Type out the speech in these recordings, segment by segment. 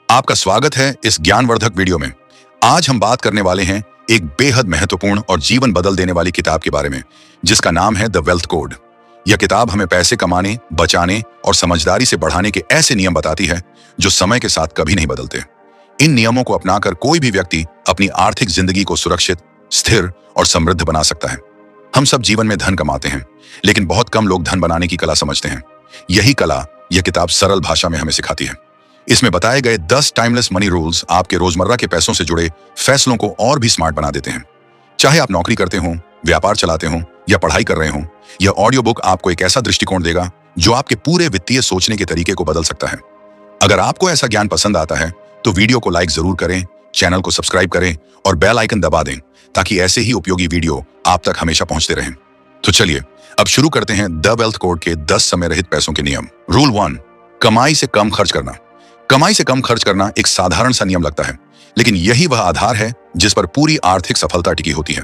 आपका स्वागत है इस ज्ञानवर्धक वीडियो में। आज हम बात करने वाले हैं एक बेहद महत्वपूर्ण और जीवन बदल देने वाली किताब के बारे में, जिसका नाम है द वेल्थ कोड। यह किताब हमें पैसे कमाने, बचाने और समझदारी से बढ़ाने के ऐसे नियम बताती है जो समय के साथ कभी नहीं बदलते। इन नियमों को अपनाकर कोई भी व्यक्ति अपनी आर्थिक जिंदगी को सुरक्षित, स्थिर और समृद्ध बना सकता है। हम सब जीवन में धन कमाते हैं, लेकिन बहुत कम लोग धन बनाने की कला समझते हैं। यही कला यह किताब सरल भाषा में हमें सिखाती है। इसमें बताए गए 10 टाइमलेस मनी रूल्स आपके रोजमर्रा के पैसों से जुड़े फैसलों को और भी स्मार्ट बना देते हैं। चाहे आप नौकरी करते हों, व्यापार चलाते हों या पढ़ाई कर रहे हों, यह ऑडियो बुक आपको एक ऐसा दृष्टिकोण देगा जो आपके पूरे वित्तीय सोचने के तरीके को बदल सकता है। अगर आपको ऐसा ज्ञान पसंद आता है तो वीडियो को लाइक जरूर करें, चैनल को सब्सक्राइब करें और बेल आइकन दबा दें ताकि ऐसे ही उपयोगी वीडियो आप तक हमेशा पहुंचते रहें। तो चलिए अब शुरू करते हैं द वेल्थ कोड के 10 समय रहित पैसों के नियम। रूल 1, कमाई से कम खर्च करना। कमाई से कम खर्च करना एक साधारण सा नियम लगता है, लेकिन यही वह आधार है जिस पर पूरी आर्थिक सफलता टिकी होती है।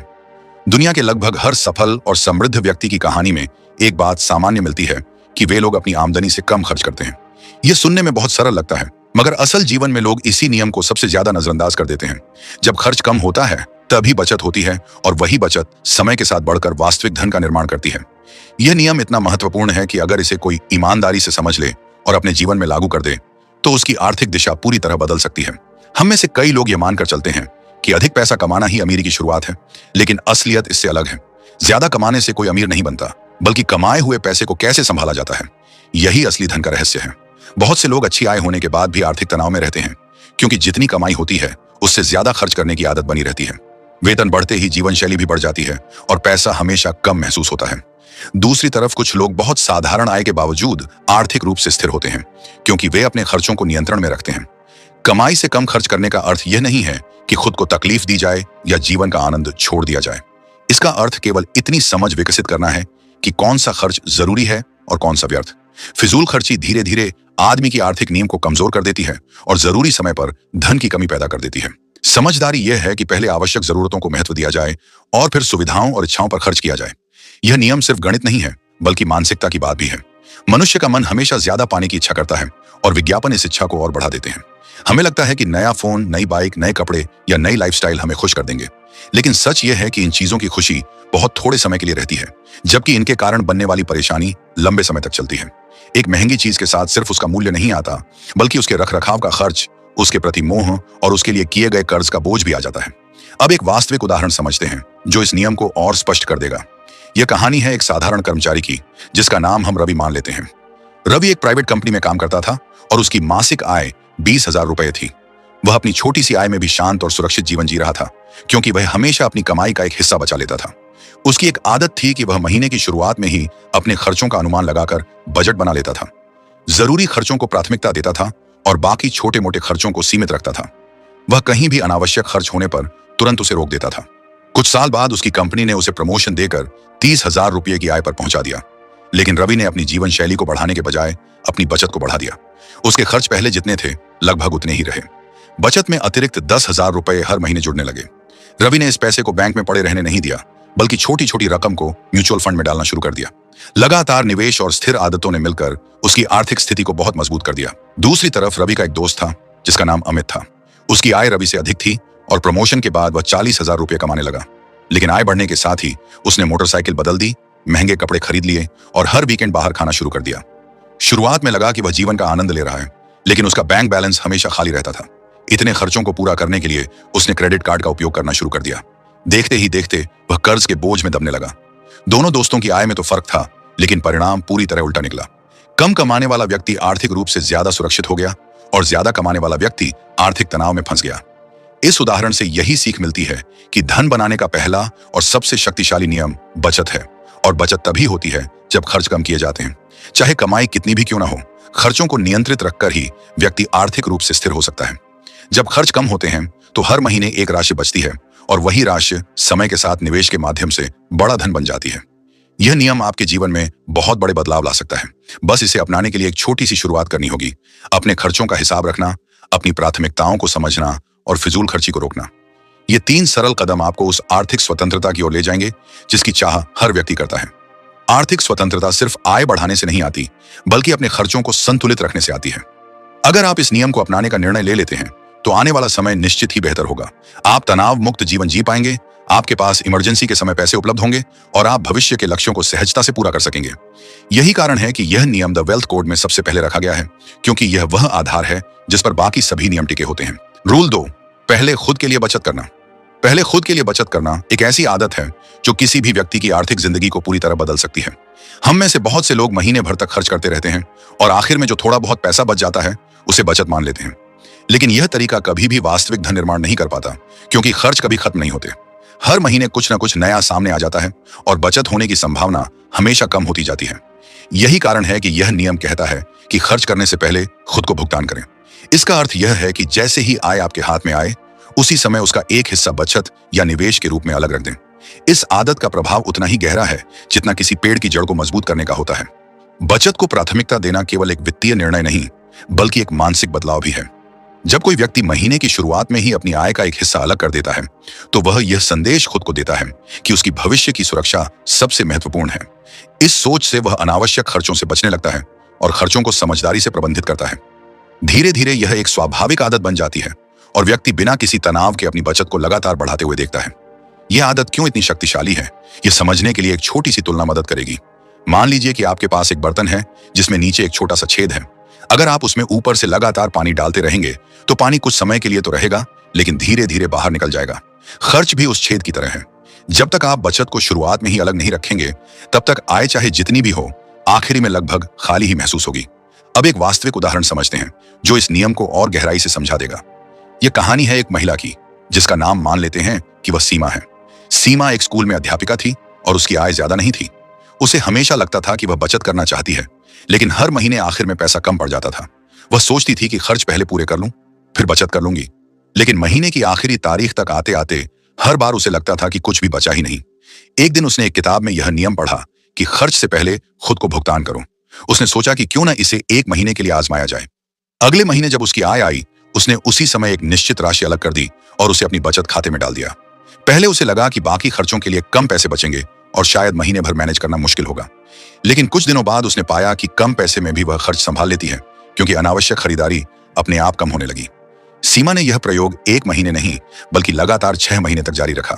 दुनिया के लगभग हर सफल और समृद्ध व्यक्ति की कहानी में एक बात सामान्य मिलती है कि वे लोग अपनी आमदनी से कम खर्च करते हैं। यह सुनने में बहुत सरल लगता है, मगर असल जीवन में लोग इसी नियम को सबसे ज्यादा नजरअंदाज कर देते हैं। जब खर्च कम होता है तभी बचत होती है, और वही बचत समय के साथ बढ़कर वास्तविक धन का निर्माण करती है। यह नियम इतना महत्वपूर्ण है कि अगर इसे कोई ईमानदारी से समझ ले और अपने जीवन में लागू कर दे तो उसकी आर्थिक दिशा पूरी तरह बदल सकती है। हम में से कई लोग ये मानकर चलते हैं कि अधिक पैसा कमाना ही अमीरी की शुरुआत है, लेकिन असलियत इससे अलग है। ज्यादा कमाने से कोई अमीर नहीं बनता, बल्कि कमाए हुए पैसे को कैसे संभाला जाता है, यही असली धन का रहस्य है। बहुत से लोग अच्छी आय होने के बाद भी आर्थिक तनाव में रहते हैं, क्योंकि जितनी कमाई होती है उससे ज्यादा खर्च करने की आदत बनी रहती है। वेतन बढ़ते ही जीवन शैली भी बढ़ जाती है और पैसा हमेशा कम महसूस होता है। दूसरी तरफ कुछ लोग बहुत साधारण आय के बावजूद आर्थिक रूप से स्थिर होते हैं, क्योंकि वे अपने खर्चों को नियंत्रण में रखते हैं। कमाई से कम खर्च करने का अर्थ यह नहीं है कि खुद को तकलीफ दी जाए या जीवन का आनंद छोड़ दिया जाए। इसका अर्थ केवल इतनी समझ विकसित करना है कि कौन सा खर्च जरूरी है और कौन सा व्यर्थ। फिजूल खर्ची धीरे धीरे आदमी की आर्थिक नींव को कमजोर कर देती है और जरूरी समय पर धन की कमी पैदा कर देती है। समझदारी यह है कि पहले आवश्यक जरूरतों को महत्व दिया जाए और फिर सुविधाओं और इच्छाओं पर खर्च किया जाए। यह नियम सिर्फ गणित नहीं है, बल्कि मानसिकता की बात भी है। मनुष्य का मन हमेशा ज्यादा पाने की इच्छा करता है, और विज्ञापन इस इच्छा को और बढ़ा देते हैं। हमें लगता है कि नया फोन, नई बाइक, नए कपड़े या नई लाइफस्टाइल हमें खुश कर देंगे, लेकिन सच यह है कि इन चीजों की खुशी बहुत थोड़े समय के लिए रहती है, जबकि इनके कारण बनने वाली परेशानी लंबे समय तक चलती है। एक महंगी चीज के साथ सिर्फ उसका मूल्य नहीं आता, बल्कि उसके रखरखाव का खर्च, उसके प्रति मोह और उसके लिए किए गए कर्ज का बोझ भी आ जाता है। अब एक वास्तविक उदाहरण समझते हैं जो इस नियम को और स्पष्ट कर देगा। यह कहानी है एक साधारण कर्मचारी की, जिसका नाम हम रवि मान लेते हैं। रवि एक प्राइवेट कंपनी में काम करता था और उसकी मासिक आय 20,000 रुपए थी। वह अपनी छोटी सी आय में भी शांत और सुरक्षित जीवन जी रहा था, क्योंकि वह हमेशा अपनी कमाई का एक हिस्सा बचा लेता था। उसकी एक आदत थी कि वह महीने की शुरुआत में ही अपने खर्चों का अनुमान लगाकर बजट बना लेता था। जरूरी खर्चों को प्राथमिकता देता था और बाकी छोटे मोटे खर्चों को सीमित रखता था। वह कहीं भी अनावश्यक खर्च होने पर तुरंत उसे रोक देता था। कुछ साल बाद उसकी कंपनी ने उसे प्रमोशन देकर 30,000 रुपये की आय पर पहुंचा दिया, लेकिन रवि ने अपनी जीवन शैली को बढ़ाने के बजाय अपनी बचत को बढ़ा दिया। उसके खर्च पहले जितने थे लगभग उतने ही रहे। बचत में अतिरिक्त 10,000 रुपये हर महीने जुड़ने लगे। रवि ने इस पैसे को बैंक में पड़े रहने नहीं दिया, बल्कि छोटी छोटी रकम को म्यूचुअल फंड में डालना शुरू कर दिया। लगातार निवेश और स्थिर आदतों ने मिलकर उसकी आर्थिक स्थिति को बहुत मजबूत कर दिया। दूसरी तरफ रवि का एक दोस्त था जिसका नाम अमित था। उसकी आय रवि से अधिक थी और प्रमोशन के बाद वह 40,000 रुपये कमाने लगा। लेकिन आय बढ़ने के साथ ही उसने मोटरसाइकिल बदल दी, महंगे कपड़े खरीद लिए और हर वीकेंड बाहर खाना शुरू कर दिया। शुरुआत में लगा कि वह जीवन का आनंद ले रहा है, लेकिन उसका बैंक बैलेंस हमेशा खाली रहता था। इतने खर्चों को पूरा करने के लिए उसने क्रेडिट कार्ड का उपयोग करना शुरू कर दिया। देखते ही देखते वह कर्ज के बोझ में दबने लगा। दोनों दोस्तों की आय में तो फर्क था, लेकिन परिणाम पूरी तरह उल्टा निकला। कम कमाने वाला व्यक्ति आर्थिक रूप से ज्यादा सुरक्षित हो गया और ज्यादा कमाने वाला व्यक्ति आर्थिक तनाव में फंस गया। इस उदाहरण से यही सीख मिलती है कि धन बनाने का पहला और सबसे शक्तिशाली नियम बचत है, और बचत तभी होती है जब खर्च कम किए जाते हैं। चाहे कमाई कितनी भी क्यों ना हो, खर्चों को नियंत्रित रखकर ही व्यक्ति आर्थिक रूप से स्थिर हो सकता है। जब खर्च कम होते हैं तो हर महीने एक राशि बचती है, और वही राशि समय के साथ निवेश के माध्यम से बड़ा धन बन जाती है। यह नियम आपके जीवन में बहुत बड़े बदलाव ला सकता है। बस इसे अपनाने के लिए एक छोटी सी शुरुआत करनी होगी। अपने खर्चों का हिसाब रखना, अपनी प्राथमिकताओं को समझना और फिजूल खर्ची को रोकना। ये 3 सरल कदम आपको उस आर्थिक स्वतंत्रता की ओर ले जाएंगे जिसकी चाह हर व्यक्ति करता है। आर्थिक स्वतंत्रता सिर्फ आय बढ़ाने से नहीं आती, बल्कि अपने खर्चों को संतुलित रखने से आती है। अगर आप इस नियम को अपनाने का निर्णय ले लेते हैं तो आने वाला समय निश्चित ही बेहतर होगा। आप तनाव मुक्त जीवन जी पाएंगे, आपके पास इमरजेंसी के समय पैसे उपलब्ध होंगे और आप भविष्य के लक्ष्यों को सहजता से पूरा कर सकेंगे। यही कारण है कि यह नियम द वेल्थ कोड में सबसे पहले रखा गया है, क्योंकि यह वह आधार है जिस पर बाकी सभी नियम टिके होते हैं। रूल 2, पहले खुद के लिए बचत करना। पहले खुद के लिए बचत करना एक ऐसी आदत है जो किसी भी व्यक्ति की आर्थिक जिंदगी को पूरी तरह बदल सकती है। हम में से बहुत से लोग महीने भर तक खर्च करते रहते हैं और आखिर में जो थोड़ा बहुत पैसा बच जाता है उसे बचत मान लेते हैं। लेकिन यह तरीका कभी भी वास्तविक धन निर्माण नहीं कर पाता, क्योंकि खर्च कभी खत्म नहीं होते। हर महीने कुछ न कुछ नया सामने आ जाता है और बचत होने की संभावना हमेशा कम होती जाती है। यही कारण है कि यह नियम कहता है कि खर्च करने से पहले खुद को भुगतान करें। इसका अर्थ यह है कि जैसे ही आय आपके हाथ में आए, उसी समय उसका एक हिस्सा बचत या निवेश के रूप में अलग रख दें। इस आदत का प्रभाव उतना ही गहरा है जितना किसी पेड़ की जड़ को मजबूत करने का होता है। बचत को प्राथमिकता देना केवल एक वित्तीय निर्णय नहीं, बल्कि एक मानसिक बदलाव भी है। जब कोई व्यक्ति महीने की शुरुआत में ही अपनी आय का एक हिस्सा अलग कर देता है, तो वह यह संदेश खुद को देता है कि उसकी भविष्य की सुरक्षा सबसे महत्वपूर्ण है। इस सोच से वह अनावश्यक खर्चों से बचने लगता है और खर्चों को समझदारी से प्रबंधित करता है। धीरे धीरे यह एक स्वाभाविक आदत बन जाती है और व्यक्ति बिना किसी तनाव के अपनी बचत को लगातार बढ़ाते हुए देखता है। यह आदत क्यों इतनी शक्तिशाली है, यह समझने के लिए एक छोटी सी तुलना मदद करेगी। मान लीजिए कि आपके पास एक बर्तन है जिसमें नीचे एक छोटा सा छेद है। अगर आप उसमें ऊपर से लगातार पानी डालते रहेंगे तो पानी कुछ समय के लिए तो रहेगा, लेकिन धीरे धीरे बाहर निकल जाएगा। खर्च भी उस छेद की तरह है। जब तक आप बचत को शुरुआत में ही अलग नहीं रखेंगे, तब तक आय चाहे जितनी भी हो, आखिरी में लगभग खाली ही महसूस होगी। अब एक वास्तविक उदाहरण समझते हैं जो इस नियम को और गहराई से समझा देगा। यह कहानी है एक महिला की, जिसका नाम मान लेते हैं कि वह सीमा है। सीमा एक स्कूल में अध्यापिका थी और उसकी आय ज्यादा नहीं थी। उसे हमेशा लगता था कि वह बचत करना चाहती है, लेकिन हर महीने आखिर में पैसा कम पड़ जाता था। वह सोचती थी कि खर्च पहले पूरे कर लूं, फिर बचत कर लूंगी। लेकिन महीने की आखिरी तारीख तक आते आते हर बार उसे लगता था कि कुछ भी बचा ही नहीं। एक दिन उसने एक किताब में यह नियम पढ़ा कि खर्च से पहले खुद को भुगतान करो। उसने सोचा कि क्यों ना इसे एक महीने के लिए आजमाया जाए। अगले महीने जब उसकी आय आई, उसने उसी समय एक निश्चित राशि अलग कर दी और उसे अपनी बचत खाते में डाल दिया। पहले उसे लगा कि बाकी खर्चों के लिए कम पैसे बचेंगे और शायद महीने भर मैनेज करना मुश्किल होगा। लेकिन कुछ दिनों बाद उसने पाया कि कम पैसे में भी वह खर्च संभाल लेती है, क्योंकि अनावश्यक खरीदारी अपने आप कम होने लगी। सीमा ने यह प्रयोग एक महीने नहीं बल्कि लगातार 6 महीने तक जारी रखा।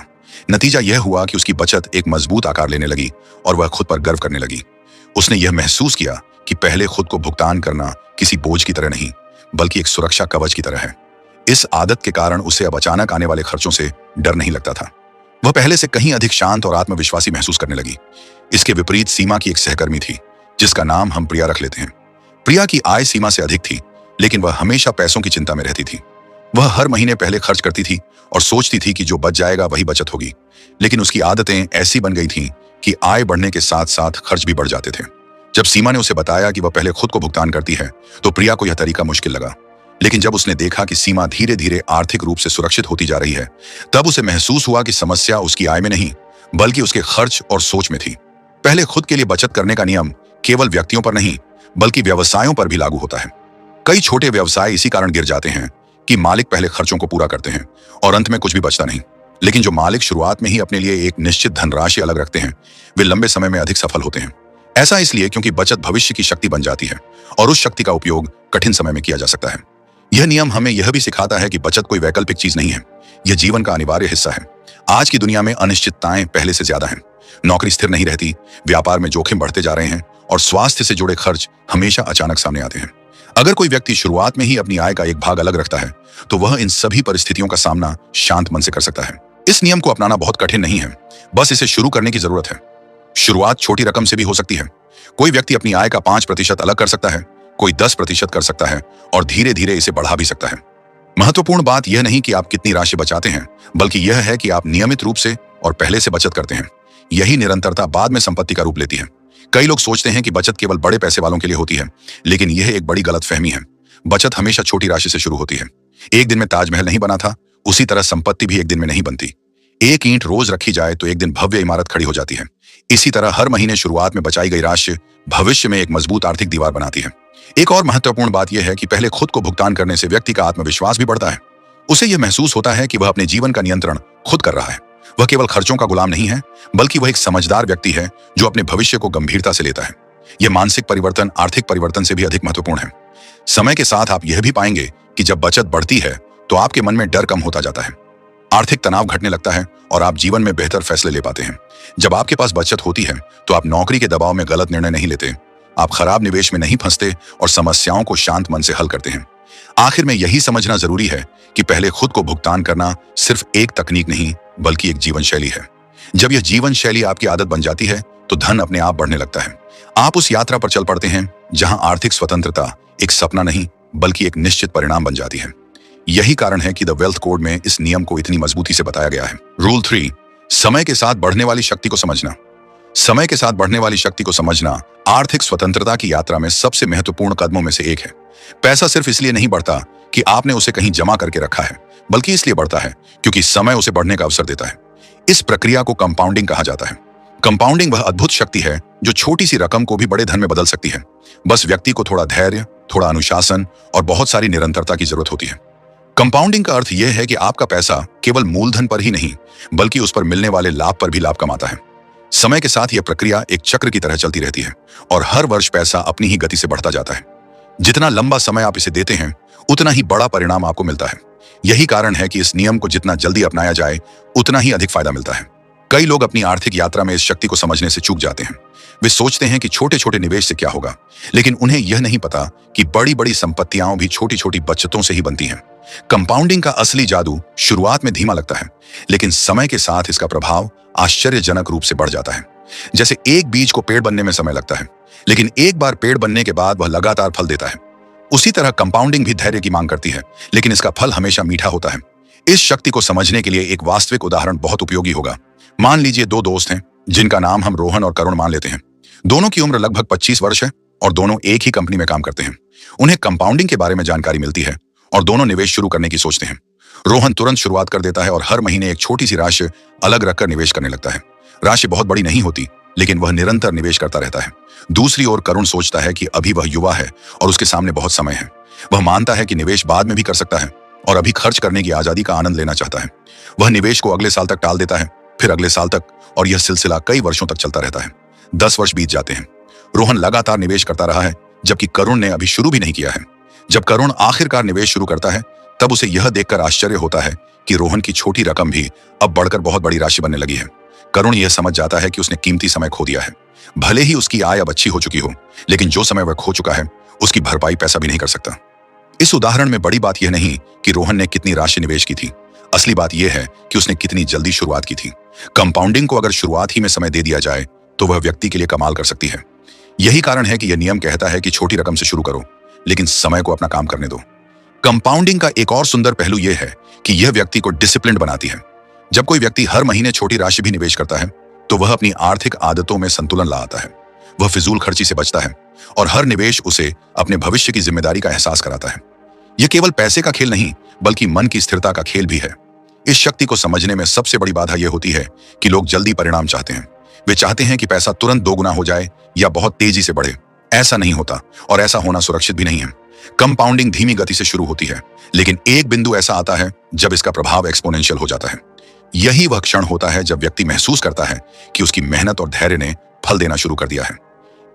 नतीजा यह हुआ कि उसकी बचत एक मजबूत आकार लेने लगी और वह खुद पर गर्व करने लगी। उसने यह महसूस किया कि पहले खुद को भुगतान करना किसी बोझ की तरह नहीं, बल्कि एक सुरक्षा कवच की तरह है। इस आदत के कारण उसे अब अचानक आने वाले खर्चों से डर नहीं लगता था। वह पहले से कहीं अधिक शांत और आत्मविश्वासी महसूस करने लगी। इसके विपरीत सीमा की एक सहकर्मी थी, जिसका नाम हम प्रिया रख लेते हैं। प्रिया की आय सीमा से अधिक थी, लेकिन वह हमेशा पैसों की चिंता में रहती थी। वह हर महीने पहले खर्च करती थी और सोचती थी कि जो बच जाएगा वही बचत होगी। लेकिन उसकी आदतें ऐसी बन गई थीं कि आय बढ़ने के साथ साथ खर्च भी बढ़ जाते थे। जब सीमा ने उसे बताया कि वह पहले खुद को भुगतान करती है, तो प्रिया को यह तरीका मुश्किल लगा। लेकिन जब उसने देखा कि सीमा धीरे धीरे आर्थिक रूप से सुरक्षित होती जा रही है, तब उसे महसूस हुआ कि समस्या उसकी आय में नहीं, बल्कि उसके खर्च और सोच में थी। पहले खुद के लिए बचत करने का नियम केवल व्यक्तियों पर नहीं, बल्कि व्यवसायों पर भी लागू होता है। कई छोटे व्यवसाय इसी कारण गिर जाते हैं कि मालिक पहले खर्चों को पूरा करते हैं और अंत में कुछ भी बचता नहीं। लेकिन जो मालिक शुरुआत में ही अपने लिए एक निश्चित धनराशि अलग रखते हैं, वे लंबे समय में अधिक सफल होते हैं। ऐसा इसलिए क्योंकि बचत भविष्य की शक्ति बन जाती है और उस शक्ति का उपयोग कठिन समय में किया जा सकता है। यह नियम हमें यह भी सिखाता है कि बचत कोई वैकल्पिक चीज नहीं है, यह जीवन का अनिवार्य हिस्सा है। आज की दुनिया में अनिश्चितताएं पहले से ज्यादा हैं। नौकरी स्थिर नहीं रहती, व्यापार में जोखिम बढ़ते जा रहे हैं और स्वास्थ्य से जुड़े खर्च हमेशा अचानक सामने आते हैं। अगर कोई व्यक्ति शुरुआत में ही अपनी आय का एक भाग अलग रखता है, तो वह इन सभी परिस्थितियों का सामना शांत मन से कर सकता है। इस नियम को अपनाना बहुत कठिन नहीं है, बस इसे शुरू करने की जरूरत है। शुरुआत छोटी रकम से भी हो सकती है। कोई व्यक्ति अपनी आय का 5% अलग कर सकता है, कोई 10% कर सकता है और धीरे धीरे इसे बढ़ा भी सकता है। महत्वपूर्ण बात यह नहीं कि आप कितनी राशि बचाते हैं, बल्कि यह है कि आप नियमित रूप से और पहले से बचत करते हैं। यही निरंतरता बाद में संपत्ति का रूप लेती है। कई लोग सोचते हैं कि बचत केवल बड़े पैसे वालों के लिए होती है, लेकिन यह एक बड़ी गलतफहमी है। बचत हमेशा छोटी राशि से शुरू होती है। एक दिन में ताजमहल नहीं बना था, उसी तरह संपत्ति भी एक दिन में नहीं बनती। एक ईंट रोज रखी जाए तो एक दिन भव्य इमारत खड़ी हो जाती है। इसी तरह हर महीने शुरुआत में बचाई गई राशि भविष्य में एक मजबूत आर्थिक दीवार बनाती है। एक और महत्वपूर्ण बात यह है कि पहले खुद को भुगतान करने से व्यक्ति का आत्मविश्वास भी बढ़ता है। उसे यह महसूस होता है कि वह अपने जीवन का नियंत्रण खुद कर रहा है। वह केवल खर्चों का गुलाम नहीं है, बल्कि वह एक समझदार व्यक्ति है जो अपने भविष्य को गंभीरता से लेता है। यह मानसिक परिवर्तन आर्थिक परिवर्तन से भी अधिक महत्वपूर्ण है। समय के साथ आप यह भी पाएंगे कि जब बचत बढ़ती है तो आपके मन में डर कम होता जाता है, आर्थिक तनाव घटने लगता है और आप जीवन में बेहतर फैसले ले पाते हैं। जब आपके पास बचत होती है तो आप नौकरी के दबाव में गलत निर्णय नहीं लेते, आप खराब निवेश में नहीं फंसते और समस्याओं को शांत मन से हल करते हैं। आखिर में यही समझना जरूरी है कि पहले खुद को भुगतान करना सिर्फ एक तकनीक नहीं बल्कि एक जीवन शैली है। जब यह जीवन शैली आपकी आदत बन जाती है तो धन अपने आप बढ़ने लगता है। आप उस यात्रा पर चल पड़ते हैं जहां आर्थिक स्वतंत्रता एक सपना नहीं बल्कि एक निश्चित परिणाम बन जाती है। यही कारण है कि द वेल्थ कोड में इस नियम को इतनी मजबूती से बताया गया है। रूल 3, समय के साथ बढ़ने वाली शक्ति को समझना। समय के साथ बढ़ने वाली शक्ति को समझना आर्थिक स्वतंत्रता की यात्रा में सबसे महत्वपूर्ण कदमों में से एक है। पैसा सिर्फ इसलिए नहीं बढ़ता कि आपने उसे कहीं जमा करके रखा है, बल्कि इसलिए बढ़ता है क्योंकि समय उसे बढ़ने का अवसर देता है। इस प्रक्रिया को कंपाउंडिंग कहा जाता है। कंपाउंडिंग वह अद्भुत शक्ति है जो छोटी सी रकम को भी बड़े धन में बदल सकती है। बस व्यक्ति को थोड़ा धैर्य, थोड़ा अनुशासन और बहुत सारी निरंतरता की जरूरत होती है। कंपाउंडिंग का अर्थ यह है कि आपका पैसा केवल मूलधन पर ही नहीं बल्कि उस पर मिलने वाले लाभ पर भी लाभ कमाता है। समय के साथ यह प्रक्रिया एक चक्र की तरह चलती रहती है और हर वर्ष पैसा अपनी ही गति से बढ़ता जाता है। जितना लंबा समय आप इसे देते हैं उतना ही बड़ा परिणाम आपको मिलता है। यही कारण है कि इस नियम को जितना जल्दी अपनाया जाए उतना ही अधिक फायदा मिलता है। कई लोग अपनी आर्थिक यात्रा में इस शक्ति को समझने से चूक जाते हैं। वे सोचते हैं कि छोटे छोटे निवेश से क्या होगा, लेकिन उन्हें यह नहीं पता कि बड़ी बड़ी संपत्तियां भी छोटी छोटी बचतों से ही बनती हैं। कंपाउंडिंग का असली जादू शुरुआत में धीमा लगता है, लेकिन समय के साथ इसका प्रभाव आश्चर्यजनक रूप से बढ़ जाता है। जैसे एक बीज को पेड़ बनने में समय लगता है, लेकिन एक बार पेड़ बनने के बाद वह लगातार फल देता है। उसी तरह कंपाउंडिंग भी धैर्य की मांग करती है, लेकिन इसका फल हमेशा मीठा होता है। इस शक्ति को समझने के लिए एक वास्तविक उदाहरण बहुत उपयोगी होगा। मान लीजिए 2 दोस्त हैं जिनका नाम हम रोहन और करुण मान लेते हैं। दोनों की उम्र लगभग 25 वर्ष है और दोनों एक ही कंपनी में काम करते हैं। उन्हें कंपाउंडिंग के बारे में जानकारी मिलती है और दोनों निवेश शुरू करने की सोचते हैं। रोहन तुरंत शुरुआत कर देता है और हर महीने एक छोटी सी राशि अलग रखकर निवेश करने लगता है। राशि बहुत बड़ी नहीं होती, लेकिन वह निरंतर निवेश करता रहता है। दूसरी ओर करुण सोचता है कि अभी वह युवा है और उसके सामने बहुत समय है। वह मानता है कि निवेश बाद में भी कर सकता है और अभी खर्च करने की आजादी का आनंद लेना चाहता है। वह निवेश को अगले साल तक टाल देता है, फिर अगले साल तक, और यह सिलसिला कई वर्षों तक चलता रहता है। 10 वर्ष बीत जाते हैं। रोहन लगातार निवेश करता रहा है, जबकि करुण ने अभी शुरू भी नहीं किया है। जब करुण आखिरकार निवेश शुरू करता है, तब उसे यह देखकर आश्चर्य होता है कि रोहन की छोटी रकम भी अब बढ़कर बहुत बड़ी राशि बनने लगी है। करुण यह समझ जाता है कि उसने कीमती समय खो दिया है। भले ही उसकी आय अब अच्छी हो चुकी हो, लेकिन जो समय वह खो चुका है उसकी भरपाई पैसा भी नहीं कर सकता। इस उदाहरण में बड़ी बात यह नहीं कि रोहन ने कितनी राशि निवेश की थी, असली बात यह है कि उसने कितनी जल्दी शुरुआत की थी। कंपाउंडिंग को अगर शुरुआत ही में समय दे दिया जाए तो वह व्यक्ति के लिए कमाल कर सकती है। यही कारण है कि यह नियम कहता है कि छोटी रकम से शुरू करो, लेकिन समय को अपना काम करने दो। कंपाउंडिंग का एक और सुंदर पहलू यह है कि यह व्यक्ति को डिसिप्लिन बनाती है। जब कोई व्यक्ति हर महीने छोटी राशि भी निवेश करता है तो वह अपनी आर्थिक आदतों में संतुलन ला आता है। वह फिजूल खर्ची से बचता है और हर निवेश उसे अपने भविष्य की जिम्मेदारी का एहसास कराता है। यह केवल पैसे का खेल नहीं बल्कि मन की स्थिरता का खेल भी है। इस शक्ति को समझने में सबसे बड़ी बाधा यह होती है कि लोग जल्दी परिणाम चाहते हैं। वे चाहते हैं कि पैसा तुरंत दोगुना हो जाए या बहुत तेजी से बढ़े। ऐसा नहीं होता और ऐसा होना सुरक्षित भी नहीं है। कंपाउंडिंग धीमी गति से शुरू होती है, लेकिन एक बिंदु ऐसा आता है जब इसका प्रभाव एक्सपोनेंशियल हो जाता है। यही वह क्षण होता है जब व्यक्ति महसूस करता है कि उसकी मेहनत और धैर्य ने फल देना शुरू कर दिया है।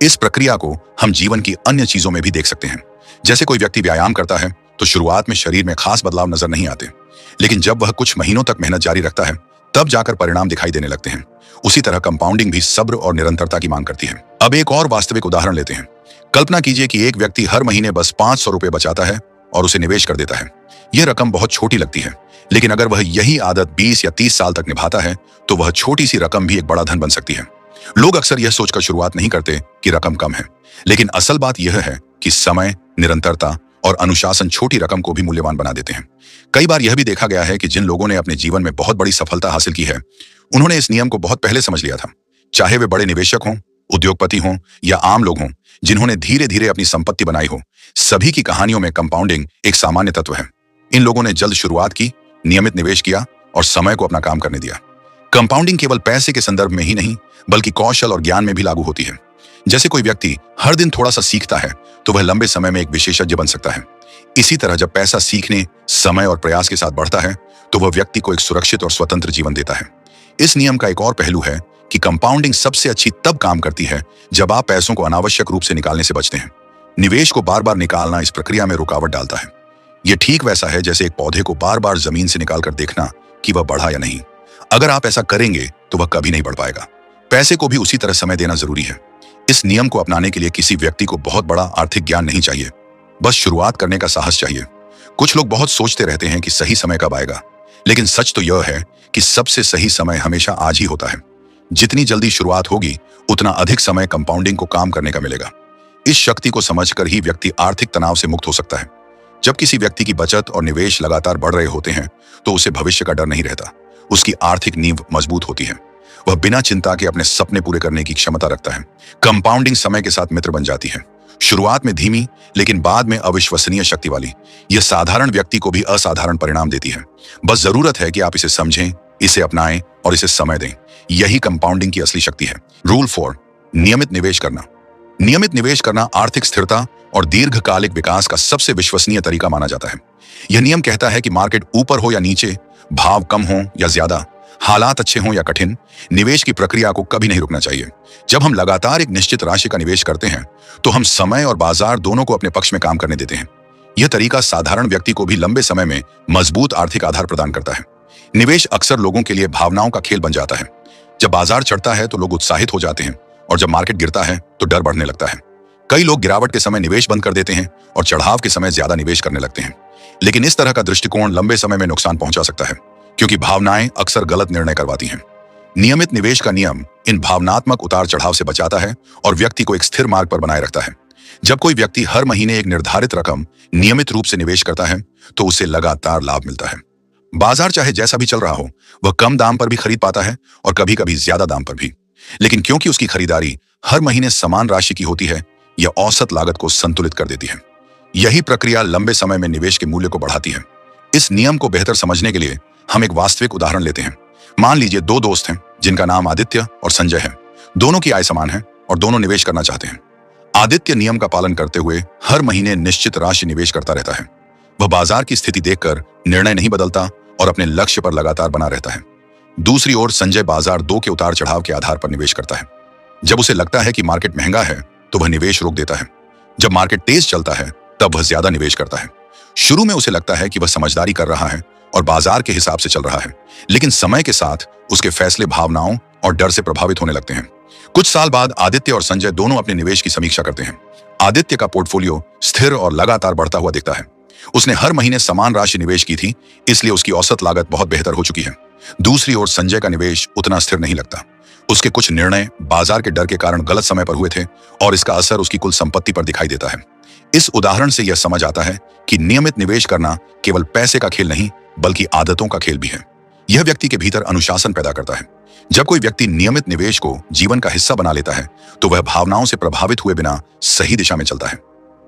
इस प्रक्रिया को हम जीवन की अन्य चीजों में भी देख सकते हैं। जैसे कोई व्यक्ति व्यायाम करता है तो शुरुआत में शरीर में खास बदलाव नजर नहीं आते, लेकिन जब वह कुछ महीनों तक मेहनत जारी रखता है तब जाकर परिणाम दिखाई देने लगते हैं। उसी तरह कंपाउंडिंग भी सब्र और निरंतरता की मांग करती है। अब एक और वास्तविक उदाहरण लेते हैं। कल्पना कीजिए कि एक व्यक्ति हर महीने बस 500 रुपए बचाता है और उसे निवेश कर देता है। यह रकम बहुत छोटी लगती है, लेकिन अगर वह यही आदत 20 या 30 साल तक निभाता है तो वह छोटी सी रकम भी एक बड़ा धन बन सकती है। लोग अक्सर यह सोचकर शुरुआत नहीं करते कि रकम कम है, लेकिन असल बात यह है कि समय, निरंतरता और अनुशासन छोटी रकम को भी मूल्यवान बना देते हैं। कई बार यह भी देखा गया है कि जिन लोगों ने अपने जीवन में बहुत बड़ी सफलता हासिल की है, उन्होंने इस नियम को बहुत पहले समझ लिया था। चाहे वे बड़े निवेशक हों, उद्योगपति हों या आम लोग हों जिन्होंने धीरे धीरे अपनी संपत्ति बनाई हो, सभी की कहानियों में कंपाउंडिंग एक सामान्य तत्व है। इन लोगों ने जल्द शुरुआत की, नियमित निवेश किया और समय को अपना काम करने दिया। कंपाउंडिंग केवल पैसे के संदर्भ में ही नहीं बल्कि कौशल और ज्ञान में भी लागू होती है। जैसे कोई व्यक्ति हर दिन थोड़ा सा सीखता है तो वह लंबे समय में एक विशेषज्ञ बन सकता है। इसी तरह जब पैसा सीखने, समय और प्रयास के साथ बढ़ता है तो वह व्यक्ति को एक सुरक्षित और स्वतंत्र जीवन देता है। इस नियम का एक और पहलू है कि कंपाउंडिंग सबसे अच्छी तब काम करती है जब आप पैसों को अनावश्यक रूप से निकालने से बचते हैं। निवेश को बार बार निकालना इस प्रक्रिया में रुकावट डालता है। यह ठीक वैसा है जैसे एक पौधे को बार बार जमीन से निकालकर देखना कि वह बढ़ा या नहीं। अगर आप ऐसा करेंगे तो वह कभी नहीं बढ़ पाएगा। पैसे को भी उसी तरह समय देना जरूरी है। इस नियम को अपनाने के लिए किसी व्यक्ति को बहुत बड़ा आर्थिक ज्ञान नहीं चाहिए, बस शुरुआत करने का साहस चाहिए। कुछ लोग बहुत सोचते रहते हैं कि सही समय कब आएगा, लेकिन सच तो यह है कि सबसे सही समय हमेशा आज ही होता है। जितनी जल्दी शुरुआत होगी उतना अधिक समय कंपाउंडिंग को काम करने का मिलेगा। इस शक्ति को समझकर ही व्यक्ति आर्थिक तनाव से मुक्त हो सकता है। जब किसी व्यक्ति की बचत और निवेश लगातार बढ़ रहे होते हैं तो उसे भविष्य का डर नहीं रहता। उसकी आर्थिक नींव मजबूत होती है। वह बिना चिंता के अपने सपने पूरे करने की क्षमता रखता है। कंपाउंडिंग समय के साथ मित्र बन जाती है। शुरुआत में धीमी लेकिन बाद में अविश्वसनीय शक्ति वाली। यह साधारण व्यक्ति को भी असाधारण परिणाम देती है। बस जरूरत है कि आप इसे समझें, इसे अपनाएं और इसे समय दें। यही कंपाउंडिंग की असली शक्ति है। रूल 4, नियमित निवेश करना। नियमित निवेश करना आर्थिक स्थिरता और दीर्घकालिक विकास का सबसे विश्वसनीय तरीका माना जाता है। यह नियम कहता है कि मार्केट ऊपर हो या नीचे, भाव कम हो या ज्यादा, हालात अच्छे हों या कठिन, निवेश की प्रक्रिया को कभी नहीं रुकना चाहिए। जब हम लगातार एक निश्चित राशि का निवेश करते हैं तो हम समय और बाजार दोनों को अपने पक्ष में काम करने देते हैं। यह तरीका साधारण व्यक्ति को भी लंबे समय में मजबूत आर्थिक आधार प्रदान करता है। निवेश अक्सर लोगों के लिए भावनाओं का खेल बन जाता है। जब बाजार चढ़ता है तो लोग उत्साहित हो जाते हैं और जब मार्केट गिरता है तो डर बढ़ने लगता है। कई लोग गिरावट के समय निवेश बंद कर देते हैं और चढ़ाव के समय ज्यादा निवेश करने लगते हैं। लेकिन इस तरह का दृष्टिकोण लंबे समय में नुकसान पहुंचा सकता है, क्योंकि भावनाएं अक्सर गलत निर्णय करवाती हैं। नियमित निवेश का नियम इन भावनात्मक उतार चढ़ाव से बचाता है और व्यक्ति को एक स्थिर मार्ग पर बनाए रखता है। जब कोई व्यक्ति हर महीने एक निर्धारित रकम नियमित रूप से निवेश करता है तो उसे लगातार लाभ मिलता है। बाजार चाहे जैसा भी चल रहा हो, वह कम दाम पर भी खरीद पाता है और कभी कभी ज्यादा दाम पर भी। लेकिन क्योंकि उसकी खरीदारी हर महीने समान राशि की होती है, यह औसत लागत को संतुलित कर देती है। यही प्रक्रिया लंबे समय में निवेश के मूल्य को बढ़ाती है। इस नियम को बेहतर समझने के लिए हम एक वास्तविक उदाहरण लेते हैं। मान लीजिए 2 दोस्त हैं जिनका नाम आदित्य और संजय है। दोनों की आय समान है और दोनों निवेश करना चाहते हैं। आदित्य नियम का पालन करते हुए हर महीने निश्चित राशि निवेश करता रहता है। वह बाजार की स्थिति देखकर निर्णय नहीं बदलता और अपने लक्ष्य पर लगातार बना रहता है। दूसरी ओर संजय बाजार 2 के उतार चढ़ाव के आधार पर निवेश करता है। जब उसे लगता है कि मार्केट महंगा है तो वह निवेश रोक देता है। जब मार्केट तेज चलता है तब वह ज्यादा निवेश करता है। शुरू में उसे लगता है कि वह समझदारी कर रहा है और बाजार के हिसाब से चल रहा है, लेकिन समय के साथ उसके फैसले भावनाओं और डर से प्रभावित होने लगते हैं। कुछ साल बाद आदित्य और संजय दोनों अपने निवेश की समीक्षा करते हैं। आदित्य का पोर्टफोलियो स्थिर और लगातार बढ़ता हुआ दिखता है। उसने हर महीने समान राशि निवेश की थी, इसलिए उसकी औसत लागत बहुत बेहतर हो चुकी है। दूसरी ओर संजय का निवेश उतना स्थिर नहीं लगता। उसके कुछ निर्णय बाजार के डर के कारण गलत समय पर हुए थे और इसका असर उसकी कुल संपत्ति पर दिखाई देता है। इस उदाहरण से यह समझ आता है कि नियमित निवेश करना केवल पैसे का खेल नहीं बल्कि आदतों का खेल भी है। यह व्यक्ति के भीतर अनुशासन पैदा करता है। जब कोई व्यक्ति नियमित निवेश को जीवन का हिस्सा बना लेता है तो वह भावनाओं से प्रभावित हुए बिना सही दिशा में चलता है।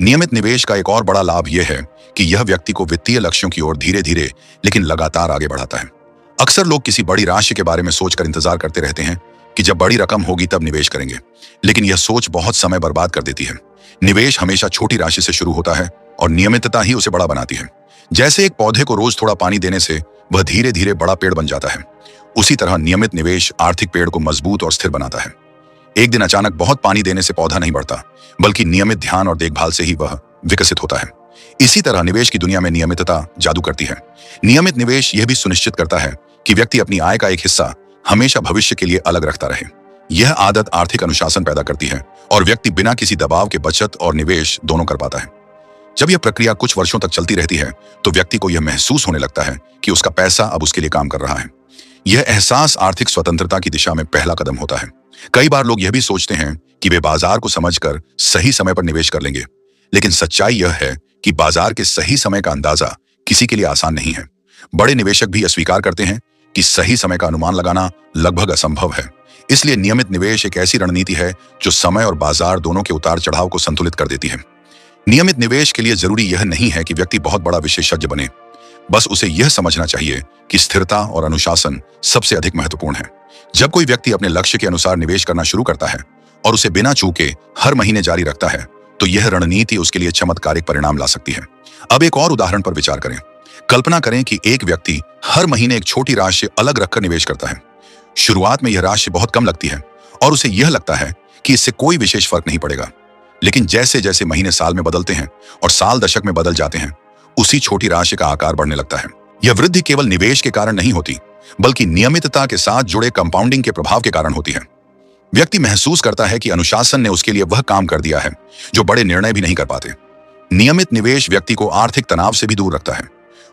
नियमित निवेश का एक और बड़ा लाभ यह है कि यह व्यक्ति को वित्तीय लक्ष्यों की ओर धीरे धीरे लेकिन लगातार आगे बढ़ाता है। अक्सर लोग किसी बड़ी राशि के बारे में सोचकर इंतजार करते रहते हैं कि जब बड़ी रकम होगी तब निवेश करेंगे, लेकिन यह सोच बहुत समय बर्बाद कर देती है। निवेश हमेशा छोटी राशि से शुरू होता है और नियमितता ही उसे बड़ा बनाती है। जैसे एक पौधे को रोज थोड़ा पानी देने से वह धीरे धीरे बड़ा पेड़ बन जाता है, उसी तरह नियमित निवेश आर्थिक पेड़ को मजबूत और स्थिर बनाता है। एक दिन अचानक बहुत पानी देने से पौधा नहीं बढ़ता, बल्कि नियमित ध्यान और देखभाल से ही वह विकसित होता है। इसी तरह निवेश की दुनिया में नियमितता जादू करती है। नियमित निवेश यह भी सुनिश्चित करता है कि व्यक्ति अपनी आय का एक हिस्सा हमेशा भविष्य के लिए अलग रखता रहे। यह आदत आर्थिक अनुशासन पैदा करती है और व्यक्ति बिना किसी दबाव के बचत और निवेश दोनों कर पाता है। जब यह प्रक्रिया कुछ वर्षों तक चलती रहती है तो व्यक्ति को यह महसूस होने लगता है कि उसका पैसा अब उसके लिए काम कर रहा है। यह एहसास आर्थिक स्वतंत्रता की दिशा में पहला कदम होता है। कई बार लोग यह भी सोचते हैं कि वे बाजार को समझकर सही समय पर निवेश कर लेंगे, लेकिन सच्चाई यह है कि बाजार के सही समय का अंदाजा किसी के लिए आसान नहीं है। बड़े निवेशक भी अस्वीकार करते हैं कि सही समय का अनुमान लगाना लगभग असंभव है। इसलिए नियमित निवेश एक ऐसी रणनीति है जो समय और बाजार दोनों के उतार चढ़ाव को संतुलित कर देती है। नियमित निवेश के लिए जरूरी यह नहीं है कि व्यक्ति बहुत बड़ा विशेषज्ञ बने, बस उसे यह समझना चाहिए कि स्थिरता और अनुशासन सबसे अधिक महत्वपूर्ण है। जब कोई व्यक्ति अपने लक्ष्य के अनुसार निवेश करना शुरू करता है और उसे बिना चूके हर महीने जारी रखता है तो यह रणनीति उसके लिए चमत्कारिक परिणाम ला सकती है। अब एक और उदाहरण पर विचार करें। कल्पना करें कि एक व्यक्ति हर महीने एक छोटी राशि अलग रखकर निवेश करता है। शुरुआत में यह राशि बहुत कम लगती है और उसे यह लगता है कि इससे कोई विशेष फर्क नहीं पड़ेगा, लेकिन जैसे जैसे महीने साल में बदलते हैं और साल दशक में बदल जाते हैं, उसी छोटी राशि का आकार बढ़ने लगता है। यह वृद्धि केवल निवेश के कारण नहीं होती, बल्कि नियमितता के साथ जुड़े कंपाउंडिंग के प्रभाव के कारण होती है। व्यक्ति महसूस करता है कि अनुशासन ने उसके लिए वह काम कर दिया है जो बड़े निर्णय भी नहीं कर पाते। नियमित निवेश व्यक्ति को आर्थिक तनाव से भी दूर रखता है।